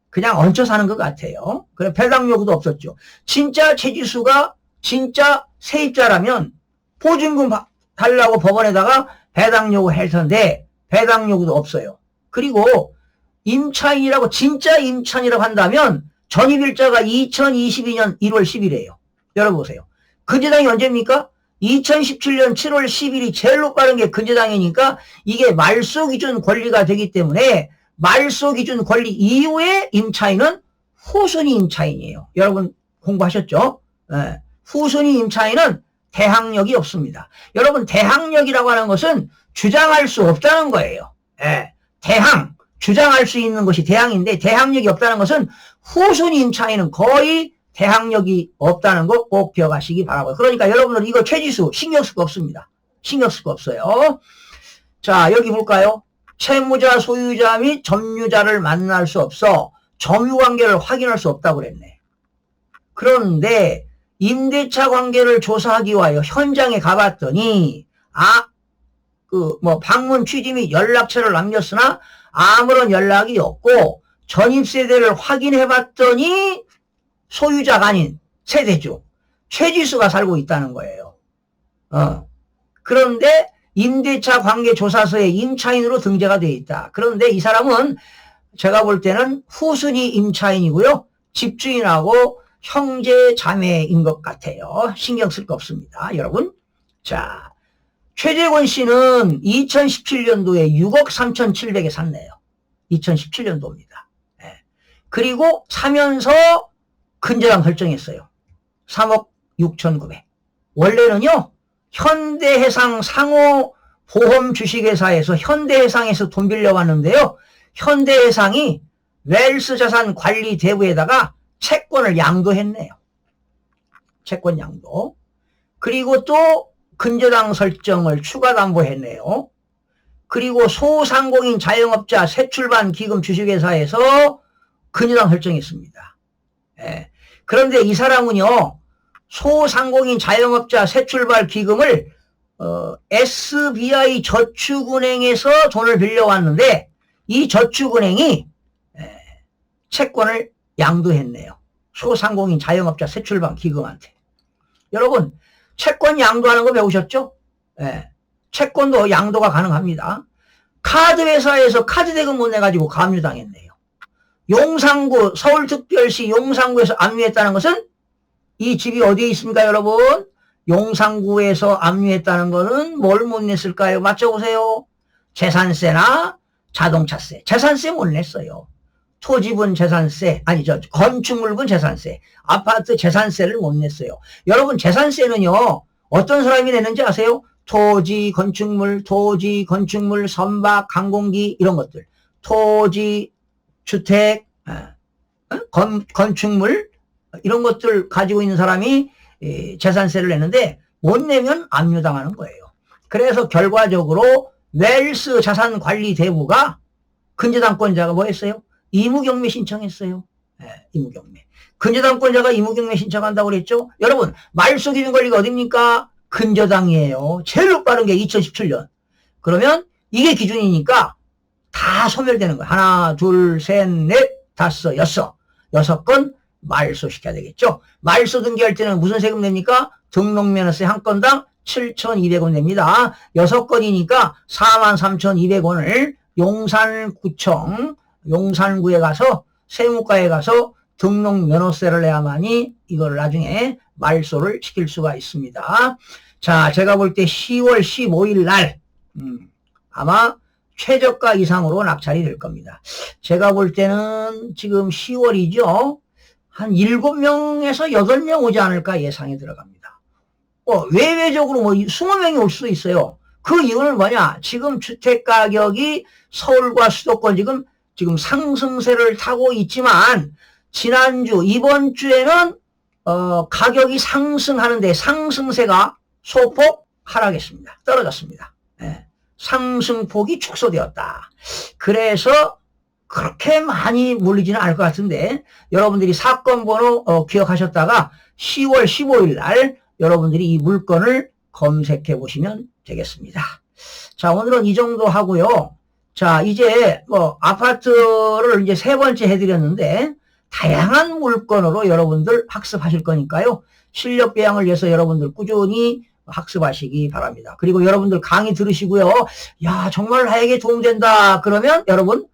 그냥 얹혀 사는 것 같아요. 그래 배당요구도 없었죠. 진짜 최지수가 진짜 세입자라면 보증금 달라고 법원에다가 배당요구 할 텐데 배당요구도 없어요. 그리고 임차인이라고 진짜 임차인이라고 한다면 전입일자가 2022년 1월 10일이에요. 열어보세요. 근저당이 언제입니까? 2017년 7월 10일이 제일로 빠른 게 근저당이니까 이게 말소기준 권리가 되기 때문에 말소기준 권리 이후에 임차인은 후순위 임차인이에요. 여러분 공부하셨죠? 네. 후순위 임차인은 대항력이 없습니다. 여러분 대항력이라고 하는 것은 주장할 수 없다는 거예요. 네. 주장할 수 있는 것이 대항인데 대항력이 없다는 것은 후순위 임차인은 거의 대항력이 없다는 거 꼭 기억하시기 바라고요. 그러니까 여러분들 이거 최지수 신경 쓸 거 없습니다. 신경 쓸 거 없어요. 자, 여기 볼까요? 채무자, 소유자 및 점유자를 만날 수 없어 점유관계를 확인할 수 없다고 그랬네. 그런데 임대차 관계를 조사하기 위하여 현장에 가봤더니 방문 취지 및 연락처를 남겼으나 아무런 연락이 없고 전입세대를 확인해 봤더니 소유자가 아닌 세대주 최지수가 살고 있다는 거예요. 그런데 임대차 관계조사서에 임차인으로 등재가 되어 있다. 그런데 이 사람은 제가 볼 때는 후순위 임차인이고요. 집주인하고 형제 자매인 것 같아요. 신경 쓸 거 없습니다. 여러분. 자, 최재권 씨는 2017년도에 6억 3,700에 샀네요. 2017년도입니다. 네. 그리고 사면서 근저당 설정했어요. 3억 6,900. 원래는요. 현대해상 상호보험 주식회사에서 현대해상에서 돈 빌려왔는데요. 현대해상이 웰스 자산 관리 대부에다가 채권을 양도했네요. 채권 양도. 그리고 또 근저당 설정을 추가 담보했네요. 그리고 소상공인 자영업자 새출반 기금 주식회사에서 근저당 설정했습니다. 예. 그런데 이 사람은요. 소상공인 자영업자 새출발 기금을 SBI 저축은행에서 돈을 빌려왔는데 이 저축은행이 채권을 양도했네요. 소상공인 자영업자 새출발 기금한테. 여러분 채권 양도하는 거 배우셨죠? 네. 채권도 양도가 가능합니다. 카드회사에서 카드대금 못 내가지고 감유당했네요. 용산구 서울특별시 용산구에서 압류했다는 것은 이 집이 어디에 있습니까 여러분? 용산구에서 압류했다는 것은 뭘 못 냈을까요? 맞춰보세요. 재산세나 자동차세. 재산세 못 냈어요. 토지분 재산세, 아니죠. 건축물분 재산세, 아파트 재산세를 못 냈어요. 여러분 재산세는요. 어떤 사람이 내는지 아세요? 토지, 건축물, 선박, 항공기 이런 것들. 토지, 주택, 건축물 이런 것들 가지고 있는 사람이 재산세를 내는데 못 내면 압류당하는 거예요. 그래서 결과적으로 웰스 자산관리대부가 근저당권자가 뭐 했어요? 이무경매 신청했어요. 네, 이무경매. 근저당권자가 이무경매 신청한다고 그랬죠? 여러분 말소 기준 권리가 어딥니까? 근저당이에요. 제일 빠른 게 2017년. 그러면 이게 기준이니까 다 소멸되는 거예요. 하나, 둘, 셋, 넷, 다섯, 여섯 건 말소시켜야 되겠죠. 말소 등기할 때는 무슨 세금 냅니까? 등록면허세 한 건당 7,200원 냅니다. 6건이니까 43,200원을 용산구청, 용산구에 가서 세무과에 가서 등록면허세를 내야만이 이걸 나중에 말소를 시킬 수가 있습니다. 자, 제가 볼 때 10월 15일 날 아마 최저가 이상으로 낙찰이 될 겁니다. 제가 볼 때는 지금 10월이죠. 한 7명에서 8명 오지 않을까 예상이 들어갑니다. 외외적으로 20명이 올 수도 있어요. 그 이유는 뭐냐? 지금 주택가격이 서울과 수도권 지금 상승세를 타고 있지만 지난주, 이번 주에는 가격이 상승하는데 상승세가 소폭 하락했습니다. 떨어졌습니다. 네. 상승폭이 축소되었다. 그래서 그렇게 많이 몰리지는 않을 것 같은데 여러분들이 사건 번호 기억하셨다가 10월 15일 날 여러분들이 이 물건을 검색해 보시면 되겠습니다. 자, 오늘은 이 정도 하고요. 자, 이제 아파트를 이제 세 번째 해드렸는데 다양한 물건으로 여러분들 학습하실 거니까요. 실력 배양을 위해서 여러분들 꾸준히 학습하시기 바랍니다. 그리고 여러분들 강의 들으시고요. 야, 정말 나에게 도움된다. 그러면 여러분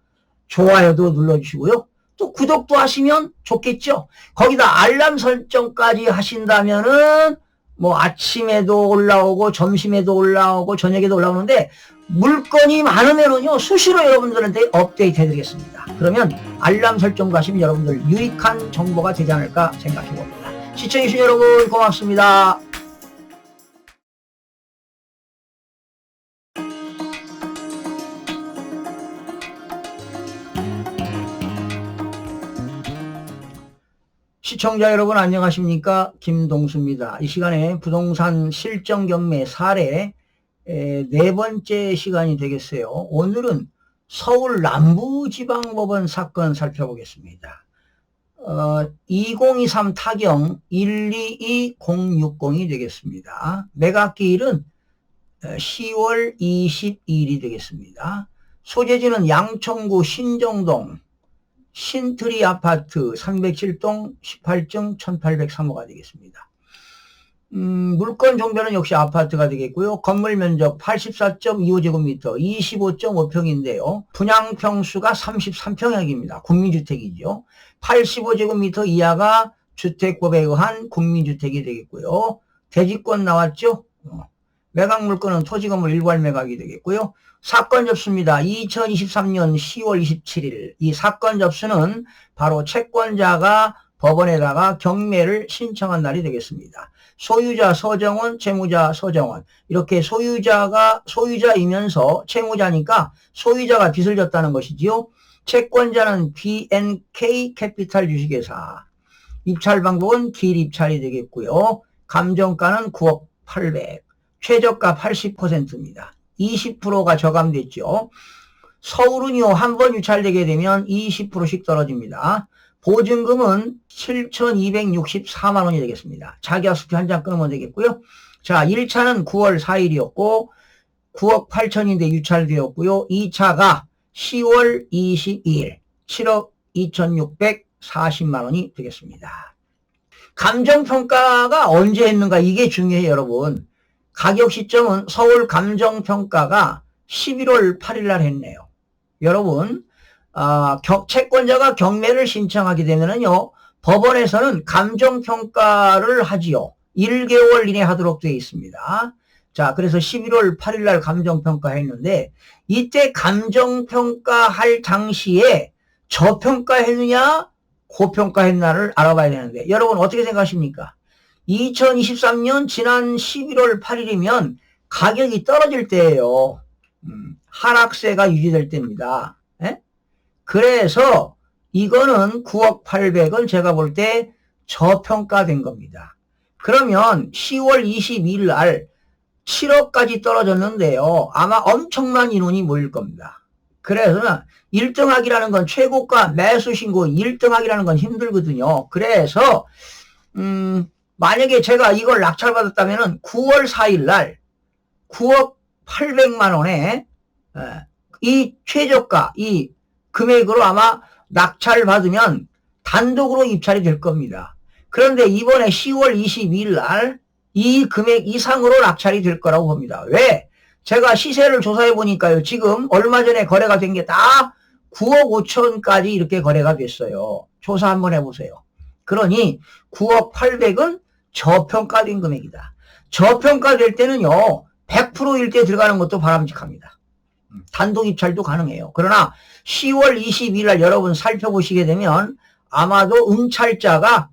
좋아요도 눌러주시고요. 또 구독도 하시면 좋겠죠. 거기다 알람 설정까지 하신다면은 아침에도 올라오고 점심에도 올라오고 저녁에도 올라오는데 물건이 많으면은요 수시로 여러분들한테 업데이트 해드리겠습니다. 그러면 알람 설정도 하시면 여러분들 유익한 정보가 되지 않을까 생각해 봅니다. 시청해주신 여러분 고맙습니다. 시청자 여러분 안녕하십니까? 김동수입니다. 이 시간에 부동산 실정 경매 사례 네 번째 시간이 되겠어요. 오늘은 서울 남부지방법원 사건 살펴보겠습니다. 2023 타경 122060이 되겠습니다. 매각기일은 10월 22일이 되겠습니다. 소재지는 양천구 신정동 신트리 아파트 307동 18층 1803호가 되겠습니다. 물건 종별은 역시 아파트가 되겠고요. 건물 면적 84.25제곱미터 25.5평인데요. 분양평수가 33평형입니다. 국민주택이죠. 85제곱미터 이하가 주택법에 의한 국민주택이 되겠고요. 대지권 나왔죠. 매각 물건은 토지건물 일괄 매각이 되겠고요. 사건 접수입니다. 2023년 10월 27일 이 사건 접수는 바로 채권자가 법원에다가 경매를 신청한 날이 되겠습니다. 소유자 서정원, 채무자 서정원 이렇게 소유자이면서 채무자니까 소유자가 빚을 졌다는 것이지요. 채권자는 BNK 캐피탈 주식회사 입찰 방법은 길 입찰이 되겠고요. 감정가는 9억 800 최저가 80%입니다. 20%가 저감됐죠. 서울은요 한 번 유찰되게 되면 20%씩 떨어집니다. 보증금은 7,264만원이 되겠습니다. 자기야수표 한 장 끊으면 되겠고요. 자, 1차는 9월 4일이었고 9억 8천인데 유찰되었고요. 2차가 10월 22일 7억 2,640만원이 되겠습니다. 감정평가가 언제 했는가 이게 중요해요, 여러분. 가격 시점은 서울 감정평가가 11월 8일 날 했네요. 여러분, 채권자가 경매를 신청하게 되면은요, 법원에서는 감정평가를 하지요. 1개월 이내 하도록 되어 있습니다. 자, 그래서 11월 8일 날 감정평가 했는데, 이때 감정평가 할 당시에 저평가 했느냐, 고평가 했나를 알아봐야 되는데, 여러분 어떻게 생각하십니까? 2023년 지난 11월 8일이면 가격이 떨어질 때예요. 하락세가 유지될 때입니다. 에? 그래서 이거는 9억 800은 제가 볼 때 저평가된 겁니다. 그러면 10월 22일 날 7억까지 떨어졌는데요. 아마 엄청난 인원이 모일 겁니다. 그래서 1등하기라는 건 최고가 매수 신고 1등하기라는 건 힘들거든요. 그래서 만약에 제가 이걸 낙찰받았다면 9월 4일 날 9억 800만 원에 이 최저가 이 금액으로 아마 낙찰받으면 단독으로 입찰이 될 겁니다. 그런데 이번에 10월 22일 날 이 금액 이상으로 낙찰이 될 거라고 봅니다. 왜? 제가 시세를 조사해 보니까요. 지금 얼마 전에 거래가 된 게 다 9억 5천까지 이렇게 거래가 됐어요. 조사 한번 해보세요. 그러니 9억 800은 저평가된 금액이다. 저평가될 때는요. 100%일 때 들어가는 것도 바람직합니다. 단독 입찰도 가능해요. 그러나 10월 22일 날 여러분 살펴보시게 되면 아마도 응찰자가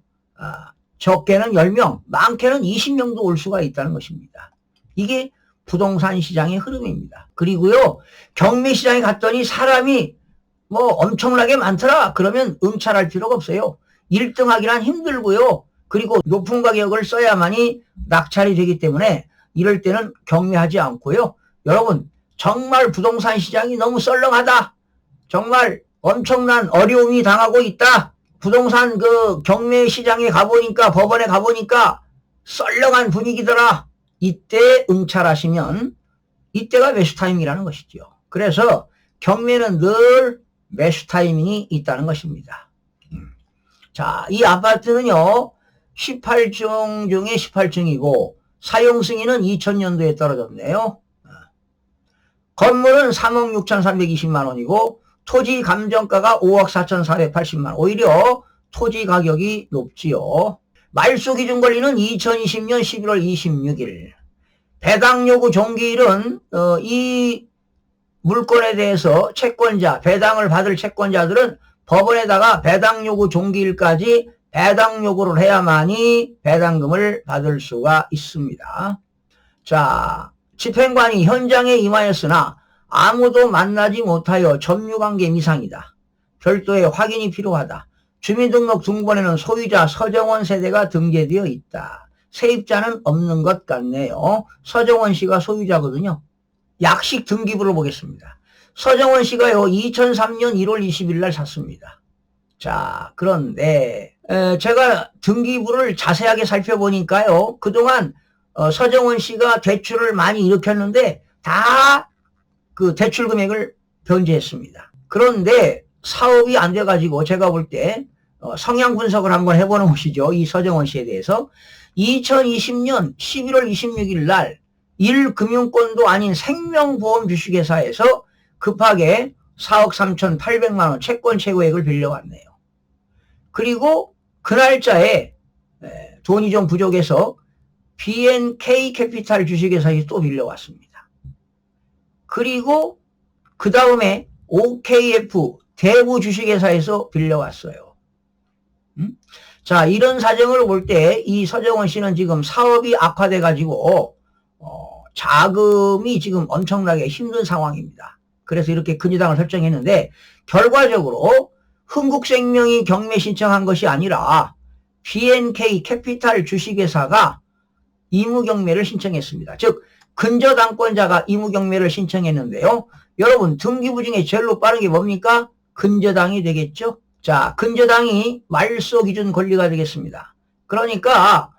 적게는 10명, 많게는 20명도 올 수가 있다는 것입니다. 이게 부동산 시장의 흐름입니다. 그리고요. 경매 시장에 갔더니 사람이 뭐 엄청나게 많더라. 그러면 응찰할 필요가 없어요. 1등 하기란 힘들고요. 그리고 높은 가격을 써야만이 낙찰이 되기 때문에 이럴 때는 경매하지 않고요. 여러분 정말 부동산 시장이 너무 썰렁하다. 정말 엄청난 어려움이 당하고 있다. 부동산 경매 시장에 가보니까 법원에 가보니까 썰렁한 분위기더라. 이때 응찰하시면 이때가 매수 타이밍이라는 것이죠. 그래서 경매는 늘 매수 타이밍이 있다는 것입니다. 자, 이 아파트는요. 18층 중에 18층이고 사용 승인은 2000년도에 떨어졌네요. 건물은 3억 6,320만 원이고 토지 감정가가 5억 4,480만 원. 오히려 토지 가격이 높지요. 말소 기준 권리는 2020년 11월 26일. 배당 요구 종기일은 이 물건에 대해서 채권자, 배당을 받을 채권자들은 법원에다가 배당 요구 종기일까지 배당 요구를 해야만이 배당금을 받을 수가 있습니다. 자, 집행관이 현장에 임하였으나 아무도 만나지 못하여 점유관계 미상이다. 별도의 확인이 필요하다. 주민등록 등본에는 소유자 서정원 세대가 등재되어 있다. 세입자는 없는 것 같네요. 서정원 씨가 소유자거든요. 약식 등기부를 보겠습니다. 서정원 씨가요 2003년 1월 20일 날 샀습니다. 자, 그런데 제가 등기부를 자세하게 살펴보니까요 그동안 서정원 씨가 대출을 많이 일으켰는데 다 그 대출 금액을 변제했습니다. 그런데 사업이 안 돼가지고 제가 볼 때 성향 분석을 한번 해보는 것이죠. 이 서정원 씨에 대해서 2020년 11월 26일 날 1금융권도 아닌 생명보험 주식회사에서 급하게 4억 3,800만 원 채권 최고액을 빌려왔네요. 그리고 그 날짜에 돈이 좀 부족해서 BNK 캐피탈 주식회사에 또 빌려왔습니다. 그리고 그 다음에 OKF 대구 주식회사에서 빌려왔어요. 자, 이런 사정을 볼 때 이 서정원 씨는 지금 사업이 악화돼 가지고 자금이 지금 엄청나게 힘든 상황입니다. 그래서 이렇게 근저당을 설정했는데 결과적으로 흥국생명이 경매 신청한 것이 아니라 BNK 캐피탈 주식회사가 임의경매를 신청했습니다. 즉 근저당권자가 임의경매를 신청했는데요. 여러분 등기부 중에 제일로 빠른 게 뭡니까? 근저당이 되겠죠. 자, 근저당이 말소 기준 권리가 되겠습니다. 그러니까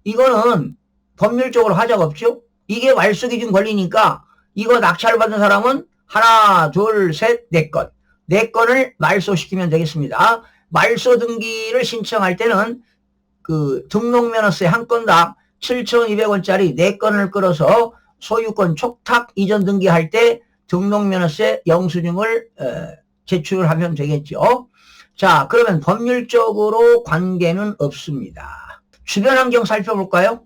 이거는 법률적으로 하자가 없죠. 이게 말소 기준 권리니까 이거 낙찰받은 사람은 하나, 둘, 셋, 네 건. 네 건을 말소시키면 되겠습니다. 말소 등기를 신청할 때는 그 등록면허세 한 건당 7,200원짜리 4건을 끌어서 소유권 촉탁 이전 등기할 때 등록면허세 영수증을 제출하면 되겠죠. 자, 그러면 법률적으로 관계는 없습니다. 주변 환경 살펴볼까요?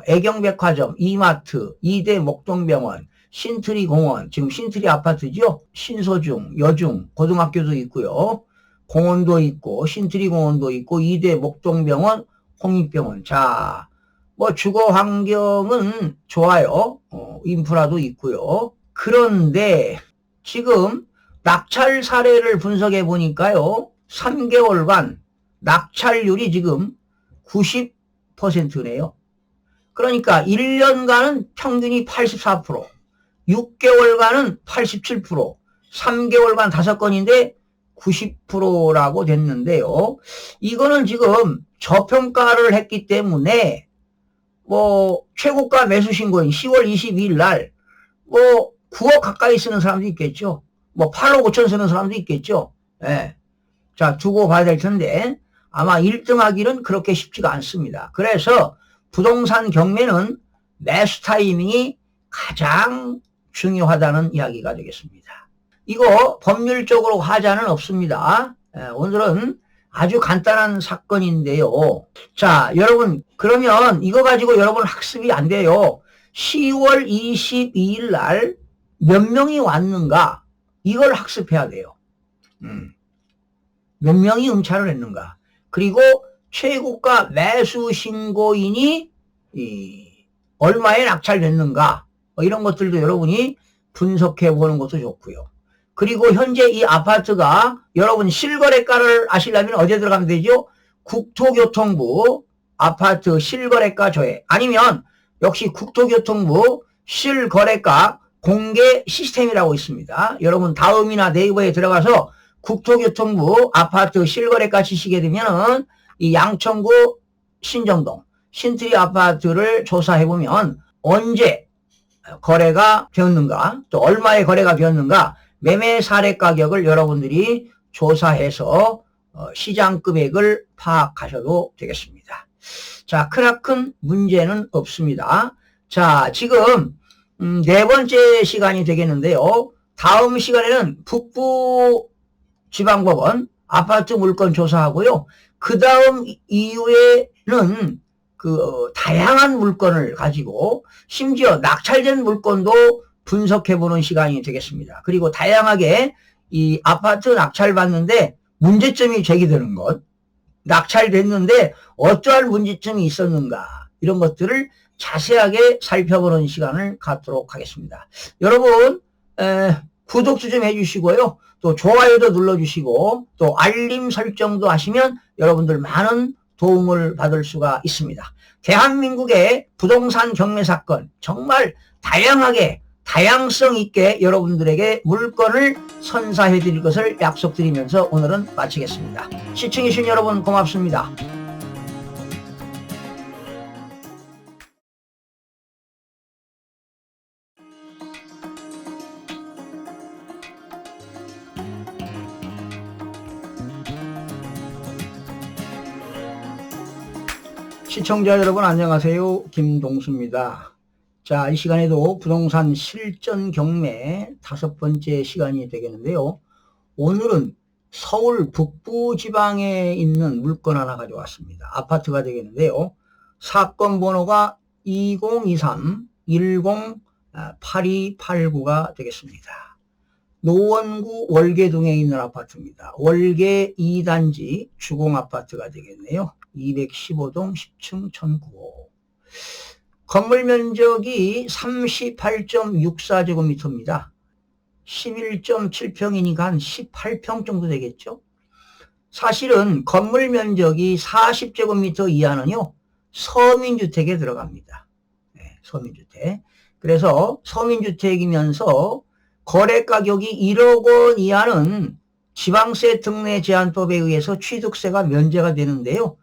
애경백화점, 이마트, 이대 목동병원, 신트리 공원, 지금 신트리 아파트죠? 신소중, 여중, 고등학교도 있고요. 공원도 있고, 신트리 공원도 있고, 이대 목동병원, 홍익병원. 자, 뭐 주거 환경은 좋아요. 인프라도 있고요. 그런데 지금 낙찰 사례를 분석해 보니까요. 3개월간 낙찰률이 지금 90%네요. 그러니까 1년간은 평균이 84%, 6개월간은 87%, 3개월간 5건인데 90%라고 됐는데요. 이거는 지금 저평가를 했기 때문에 뭐 최고가 매수 신고인 10월 22일 날 뭐 9억 가까이 쓰는 사람도 있겠죠. 뭐 8억 5천 쓰는 사람도 있겠죠. 예. 자, 두고 봐야 될 텐데 아마 1등 하기는 그렇게 쉽지가 않습니다. 그래서 부동산 경매는 매수 타이밍이 가장 중요하다는 이야기가 되겠습니다. 이거 법률적으로 하자는 없습니다. 오늘은 아주 간단한 사건인데요. 자, 여러분 그러면 이거 가지고 여러분 학습이 안 돼요. 10월 22일 날 몇 명이 왔는가 이걸 학습해야 돼요. 몇 명이 응찰을 했는가. 그리고 최고가 매수 신고인이 얼마에 낙찰됐는가 이런 것들도 여러분이 분석해 보는 것도 좋고요. 그리고 현재 이 아파트가 여러분 실거래가를 아시려면 어디에 들어가면 되죠? 국토교통부 아파트 실거래가 조회 아니면 역시 국토교통부 실거래가 공개 시스템이라고 있습니다. 여러분 다음이나 네이버에 들어가서 국토교통부 아파트 실거래가 치시게 되면은 이 양천구 신정동 신트리 아파트를 조사해보면 언제 거래가 되었는가 또 얼마에 거래가 되었는가 매매 사례 가격을 여러분들이 조사해서 시장 금액을 파악하셔도 되겠습니다. 자, 크나큰 문제는 없습니다. 자, 지금 네 번째 시간이 되겠는데요. 다음 시간에는 북부지방법원 아파트 물건 조사하고요. 그 다음 이후에는 다양한 물건을 가지고 심지어 낙찰된 물건도 분석해보는 시간이 되겠습니다. 그리고 다양하게 이 아파트 낙찰받는데 문제점이 제기되는 것, 낙찰됐는데 어떠한 문제점이 있었는가 이런 것들을 자세하게 살펴보는 시간을 갖도록 하겠습니다. 여러분 구독도 좀 해주시고요. 또 좋아요도 눌러주시고 또 알림 설정도 하시면 여러분들 많은 도움을 받을 수가 있습니다. 대한민국의 부동산 경매 사건 정말 다양하게 다양성 있게 여러분들에게 물건을 선사해 드릴 것을 약속드리면서 오늘은 마치겠습니다. 시청해 주신 여러분 고맙습니다. 시청자 여러분 안녕하세요. 김동수입니다. 자, 이 시간에도 부동산 실전 경매 5번째 시간이 되겠는데요. 오늘은 서울 북부 지방에 있는 물건 하나 가져왔습니다. 아파트가 되겠는데요. 사건 번호가 2023-10-8289가 되겠습니다. 노원구 월계동에 있는 아파트입니다. 월계 2단지 주공아파트가 되겠네요. 215동 10층 1009호. 건물 면적이 38.64제곱미터입니다. 11.7평이니까 한 18평 정도 되겠죠. 사실은 건물 면적이 40제곱미터 이하는요, 서민주택에 들어갑니다. 네, 서민주택. 그래서 서민주택이면서 거래가격이 1억 원 이하는 지방세 특례 제한법에 의해서 취득세가 면제가 되는데요.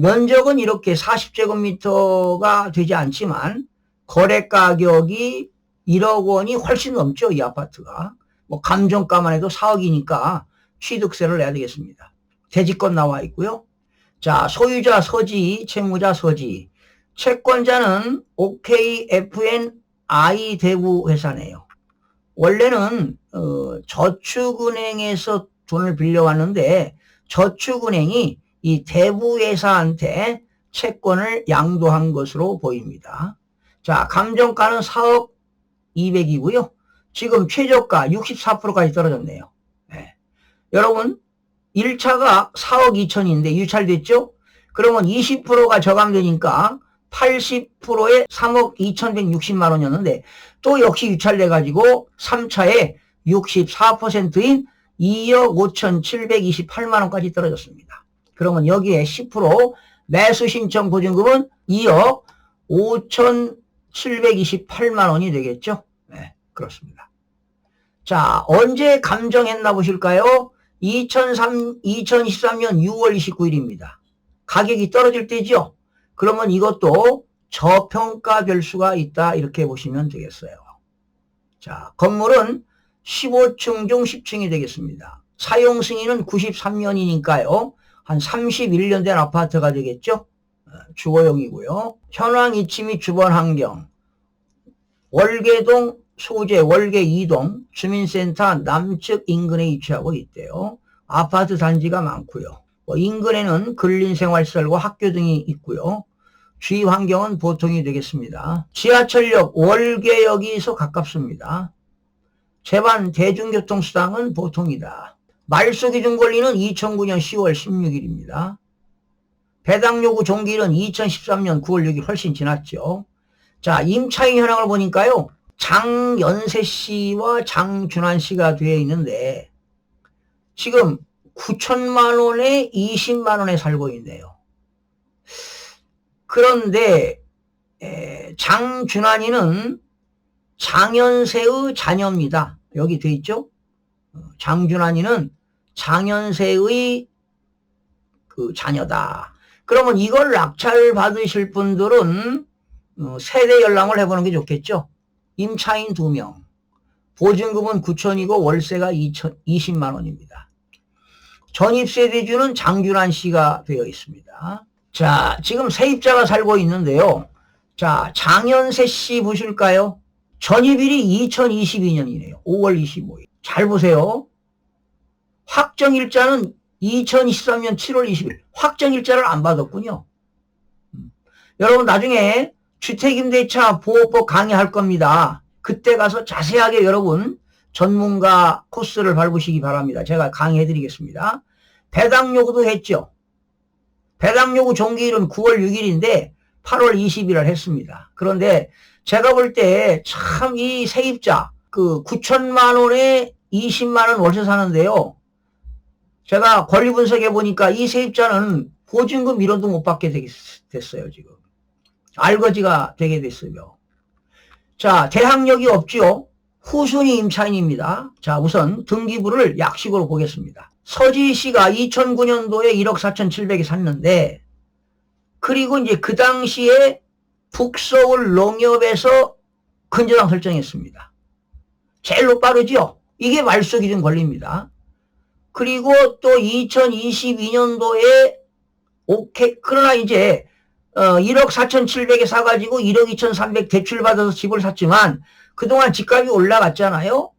면적은 이렇게 40제곱미터가 되지 않지만 거래가격이 1억 원이 훨씬 넘죠. 이 아파트가. 뭐 감정가만 해도 4억이니까 취득세를 내야 되겠습니다. 대지권 나와 있고요. 자, 소유자 서지, 채무자 서지. 채권자는 OKFNI 대구회사네요. 원래는 저축은행에서 돈을 빌려왔는데 저축은행이 이 대부회사한테 채권을 양도한 것으로 보입니다. 자, 감정가는 4억 200이고요. 지금 최저가 64%까지 떨어졌네요. 네. 여러분 1차가 4억 2천인데 유찰됐죠? 그러면 20%가 저감되니까 80%에 3억 2,160만 원이었는데 또 역시 유찰돼가지고 3차에 64%인 2억 5,728만 원까지 떨어졌습니다. 그러면 여기에 10% 매수 신청 보증금은 2억 5,728만 원이 되겠죠? 네, 그렇습니다. 자, 언제 감정했나 보실까요? 2013년 6월 29일입니다. 가격이 떨어질 때죠? 그러면 이것도 저평가 될 수가 있다 이렇게 보시면 되겠어요. 자, 건물은 15층 중 10층이 되겠습니다. 사용 승인은 93년이니까요. 한 31년 된 아파트가 되겠죠. 주거용이고요. 현황 위치 및 주변 환경. 월계동 소재 월계 2동 주민센터 남측 인근에 위치하고 있대요. 아파트 단지가 많고요. 인근에는 근린생활시설과 학교 등이 있고요. 주위 환경은 보통이 되겠습니다. 지하철역 월계역에서 가깝습니다. 제반 대중교통수단은 보통이다. 말소기준권리는 2009년 10월 16일입니다. 배당요구 종기일은 2013년 9월 6일 훨씬 지났죠. 자, 임차인 현황을 보니까요. 장연세 씨와 장준환 씨가 되어 있는데 지금 9천만 원에 20만 원에 살고 있네요. 그런데 장준환이는 장연세의 자녀입니다. 여기 돼 있죠? 장준환이는 장연세의 그 자녀다. 그러면 이걸 낙찰 받으실 분들은 세대 연락을 해보는 게 좋겠죠? 임차인 2명. 보증금은 9천이고 월세가 20만 원입니다. 전입세대주는 장준환 씨가 되어 있습니다. 자, 지금 세입자가 살고 있는데요. 자, 장연세 씨 보실까요? 전입일이 2022년이네요. 5월 25일. 잘 보세요. 확정일자는 2023년 7월 20일. 확정일자를 안 받았군요. 여러분 나중에 주택임대차 보호법 강의할 겁니다. 그때 가서 자세하게 여러분 전문가 코스를 밟으시기 바랍니다. 제가 강의해 드리겠습니다. 배당요구도 했죠. 배당요구 종기일은 9월 6일인데 8월 20일을 했습니다. 그런데 제가 볼 때 참 이 세입자 그 9천만 원에 20만 원 월세 사는데요. 제가 권리 분석해 보니까 이 세입자는 보증금 1원도 못 받게 됐어요. 지금 알거지가 되게 됐어요. 자, 대항력이 없죠. 후순위 임차인입니다. 자, 우선 등기부를 약식으로 보겠습니다. 서지 씨가 2009년도에 1억 4,700에 샀는데 그리고 이제 그 당시에 북서울 농협에서 근저당 설정했습니다. 제일로 빠르죠? 이게 말소기준 권리입니다. 그리고 또 2022년도에 오케이, 그러나 이제 1억 4,700에 사가지고 1억 2,300 대출받아서 집을 샀지만 그동안 집값이 올라갔잖아요.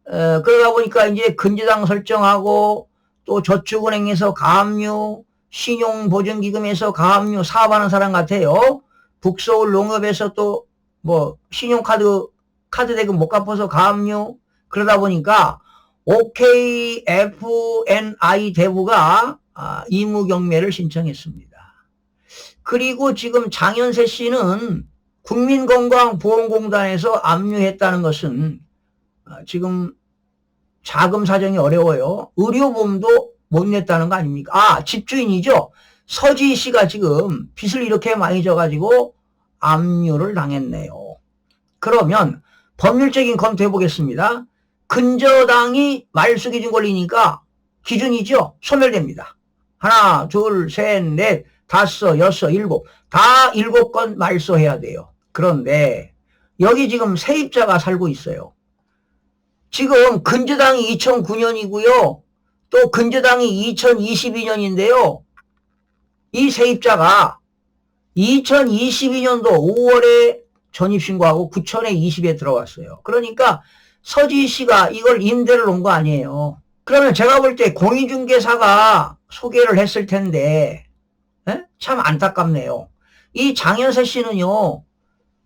그러다 보니까 이제 근저당 설정하고 또 저축은행에서 가압류, 신용보증기금에서 가압류 사업하는 사람 같아요. 북서울 농협에서 또 뭐 신용카드 대금 못 갚아서 가압류. 그러다 보니까 OKFNI 대부가 의무경매를 신청했습니다. 그리고 지금 장현세 씨는 국민건강보험공단에서 압류했다는 것은 지금 자금 사정이 어려워요. 의료보험도 못 냈다는 거 아닙니까? 집주인이죠. 서지희 씨가 지금 빚을 이렇게 많이 져가지고 압류를 당했네요. 그러면 법률적인 검토해 보겠습니다. 근저당이 말소기준 걸리니까 기준이죠. 소멸됩니다. 하나, 둘, 셋, 넷, 다섯, 여섯, 일곱. 다 7건 말소해야 돼요. 그런데 여기 지금 세입자가 살고 있어요. 지금 근저당이 2009년이고요. 또 근저당이 2022년인데요. 이 세입자가 2022년도 5월에 전입신고하고 구천에 20에 들어왔어요. 그러니까 서지희 씨가 이걸 임대를 놓은 거 아니에요. 그러면 제가 볼 때 공인중개사가 소개를 했을 텐데 참 안타깝네요. 이 장현세 씨는요.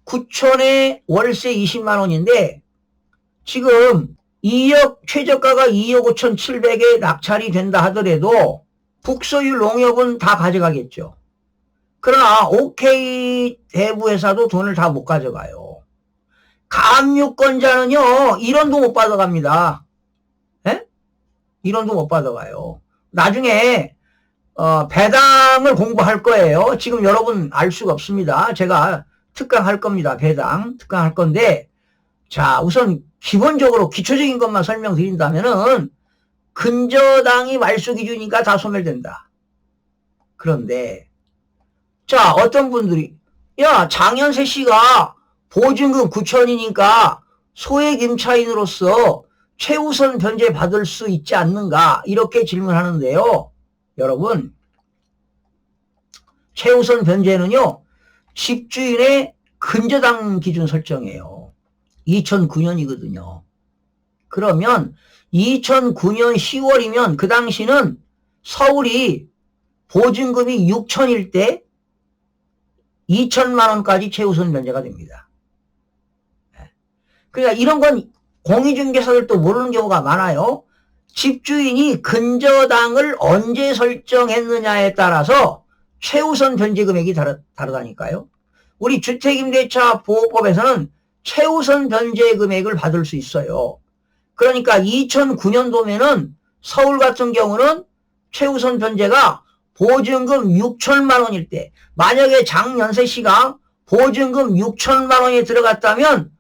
구천에 월세 20만 원인데 지금 2억 최저가가 2억 5,700에 낙찰이 된다 하더라도 북서율 농협은 다 가져가겠죠. 그러나 OK 대부회사도 돈을 다 못 가져가요. 가압류권자는요 1원도 못 받아갑니다. 1원도 못 받아가요. 나중에 배당을 공부할 거예요. 지금 여러분 알 수가 없습니다. 제가 특강할 겁니다. 배당 특강할 건데 자 우선 기본적으로 기초적인 것만 설명드린다면은 근저당이 말소기준이니까 다 소멸된다. 그런데 자 어떤 분들이 야 장현세 씨가 보증금 9천이니까 소액 임차인으로서 최우선 변제 받을 수 있지 않는가 이렇게 질문하는데요. 여러분 최우선 변제는요 집주인의 근저당 기준 설정이에요. 2009년이거든요. 그러면 2009년 10월이면 그 당시는 서울이 보증금이 6천일 때 2천만 원까지 최우선 변제가 됩니다. 그러니까 이런 건 공인중개사들도 모르는 경우가 많아요. 집주인이 근저당을 언제 설정했느냐에 따라서 최우선 변제 금액이 다르다니까요. 우리 주택임대차 보호법에서는 최우선 변제 금액을 받을 수 있어요. 그러니까 2009년도면은 서울 같은 경우는 최우선 변제가 보증금 6천만 원일 때 만약에 장연세 씨가 보증금 6천만 원이 들어갔다면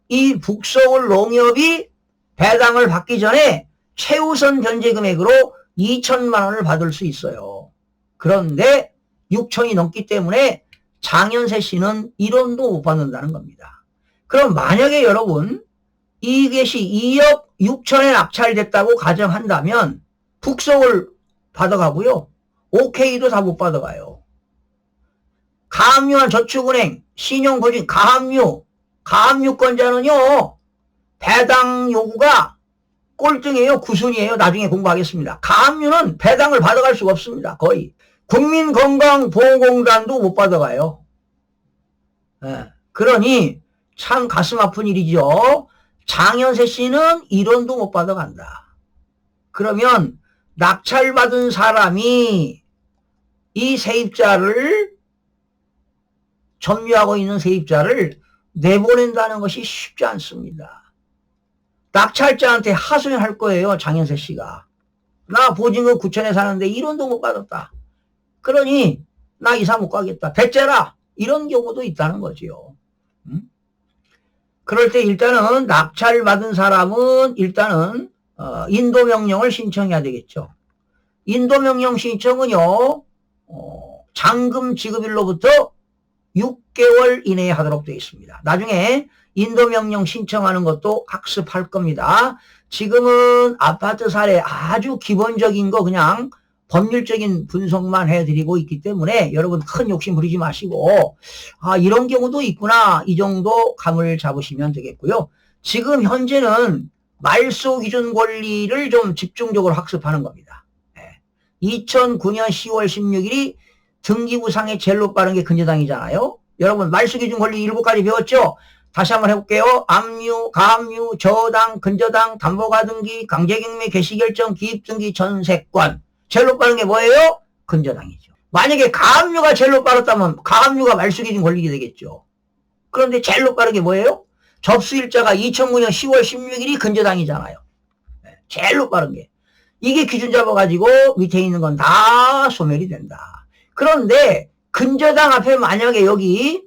이 북서울 농협이 배당을 받기 전에 최우선 변제 금액으로 2천만 원을 받을 수 있어요. 그런데 6천이 넘기 때문에 장연세 씨는 1원도 못 받는다는 겁니다. 그럼 만약에 여러분 이것이 2억 6천에 낙찰됐다고 가정한다면 북서울 받아가고요. OK도 다 못 받아가요. 가압류한 저축은행, 신용보증, 가압류권자는요. 배당 요구가 꼴등이에요. 9순위에요. 나중에 공부하겠습니다. 가압류는 배당을 받아갈 수가 없습니다. 거의. 국민건강보험공단도 못 받아가요. 그러니 참 가슴 아픈 일이죠. 장현세 씨는 1원도 못 받아간다. 그러면 낙찰받은 사람이 이 세입자를 점유하고 있는 세입자를 내보낸다는 것이 쉽지 않습니다. 낙찰자한테 하소연할 거예요. 장현세 씨가. 나 보증금 9천에 사는데 1원도 못 받았다. 그러니 나 이사 못 가겠다. 배째라. 이런 경우도 있다는 거지요. 그럴 때 일단은 낙찰받은 사람은 일단은 인도명령을 신청해야 되겠죠. 인도명령 신청은요. 잔금 지급일로부터 6개월 이내에 하도록 되어 있습니다. 나중에 인도명령 신청하는 것도 학습할 겁니다. 지금은 아파트 사례 아주 기본적인 거 그냥 법률적인 분석만 해드리고 있기 때문에 여러분 큰 욕심 부리지 마시고 이런 경우도 있구나 이 정도 감을 잡으시면 되겠고요. 지금 현재는 말소 기준 권리를 좀 집중적으로 학습하는 겁니다. 2009년 10월 16일이 등기부상에 제일 빠른 게 근저당이잖아요. 여러분 말소 기준 권리 7가지 배웠죠? 다시 한번 해볼게요. 압류, 가압류, 저당, 근저당, 담보가등기, 강제경매, 개시결정, 기입등기, 전세권. 제일 빠른 게 뭐예요? 근저당이죠. 만약에 가압류가 제일 빠르다면 가압류가 말소 기준 권리게 되겠죠. 그런데 제일 빠른 게 뭐예요? 접수일자가 2009년 10월 16일이 근저당이잖아요. 제일 빠른 게. 이게 기준 잡아가지고 밑에 있는 건 다 소멸이 된다. 그런데 근저당 앞에 만약에 여기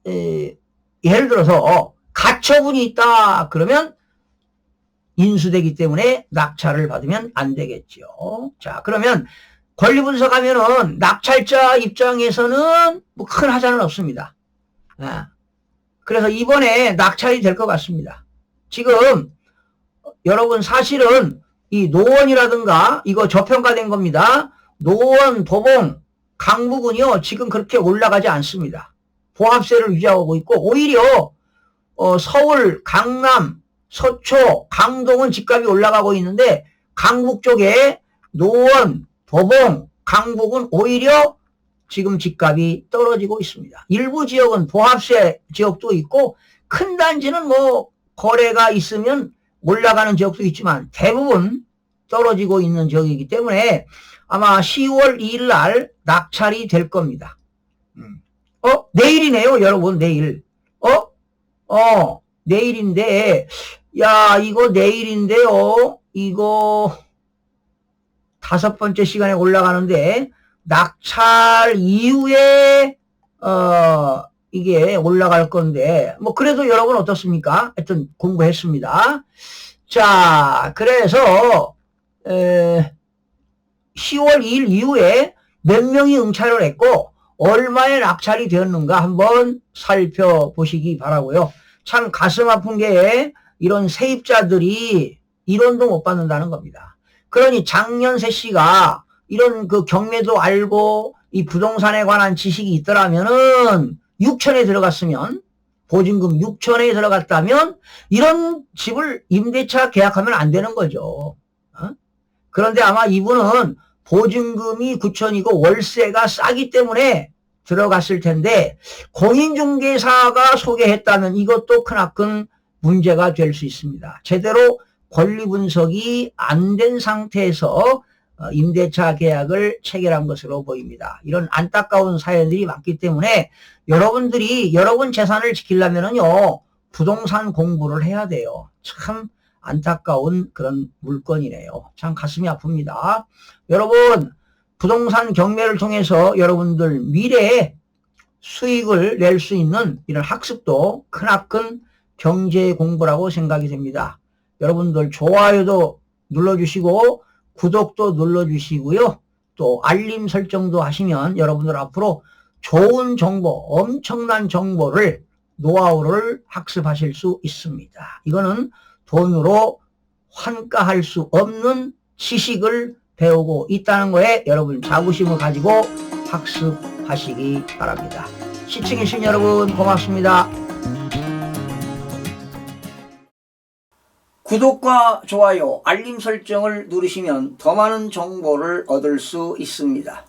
예를 들어서 가처분이 있다 그러면 인수되기 때문에 낙찰을 받으면 안 되겠죠. 자, 그러면 권리 분석하면은 낙찰자 입장에서는 뭐 큰 하자는 없습니다. 그래서 이번에 낙찰이 될 것 같습니다. 지금 여러분 사실은 이 노원이라든가 이거 저평가된 겁니다. 노원, 도봉, 강북은요 지금 그렇게 올라가지 않습니다. 보합세를 유지하고 있고 오히려 서울, 강남, 서초, 강동은 집값이 올라가고 있는데 강북 쪽에 노원, 도봉, 강북은 오히려 지금 집값이 떨어지고 있습니다. 일부 지역은 보합세 지역도 있고 큰 단지는 뭐 거래가 있으면 올라가는 지역도 있지만 대부분 떨어지고 있는 지역이기 때문에 아마 10월 2일 날 낙찰이 될 겁니다. 내일이네요, 여러분, 내일. 내일인데, 야, 이거 내일인데요. 이거 5번째 시간에 올라가는데, 낙찰 이후에, 이게 올라갈 건데, 뭐, 그래도 여러분 어떻습니까? 하여튼 공부했습니다. 자, 그래서, 10월 2일 이후에 몇 명이 응찰을 했고, 얼마에 낙찰이 되었는가 한번 살펴보시기 바라고요. 참 가슴 아픈 게 이런 세입자들이 1원도 못 받는다는 겁니다. 그러니 장년세 씨가 이런 그 경매도 알고 이 부동산에 관한 지식이 있더라면은 6천에 들어갔으면 보증금 6천에 들어갔다면 이런 집을 임대차 계약하면 안 되는 거죠. 그런데 아마 이분은 보증금이 9천이고 월세가 싸기 때문에 들어갔을 텐데 공인중개사가 소개했다면 이것도 크나큰 문제가 될 수 있습니다. 제대로 권리 분석이 안 된 상태에서 임대차 계약을 체결한 것으로 보입니다. 이런 안타까운 사연들이 많기 때문에 여러분들이 여러분 재산을 지키려면요 부동산 공부를 해야 돼요. 참 안타까운 그런 물건이네요. 참 가슴이 아픕니다. 여러분 부동산 경매를 통해서 여러분들 미래에 수익을 낼 수 있는 이런 학습도 크나큰 경제 공부라고 생각이 됩니다. 여러분들 좋아요도 눌러주시고 구독도 눌러주시고요. 또 알림 설정도 하시면 여러분들 앞으로 좋은 정보, 엄청난 정보를 노하우를 학습하실 수 있습니다. 이거는 돈으로 환가할 수 없는 지식을 배우고 있다는 거에 여러분 자부심을 가지고 학습하시기 바랍니다. 시청해주신 여러분 고맙습니다. 구독과 좋아요, 알림 설정을 누르시면 더 많은 정보를 얻을 수 있습니다.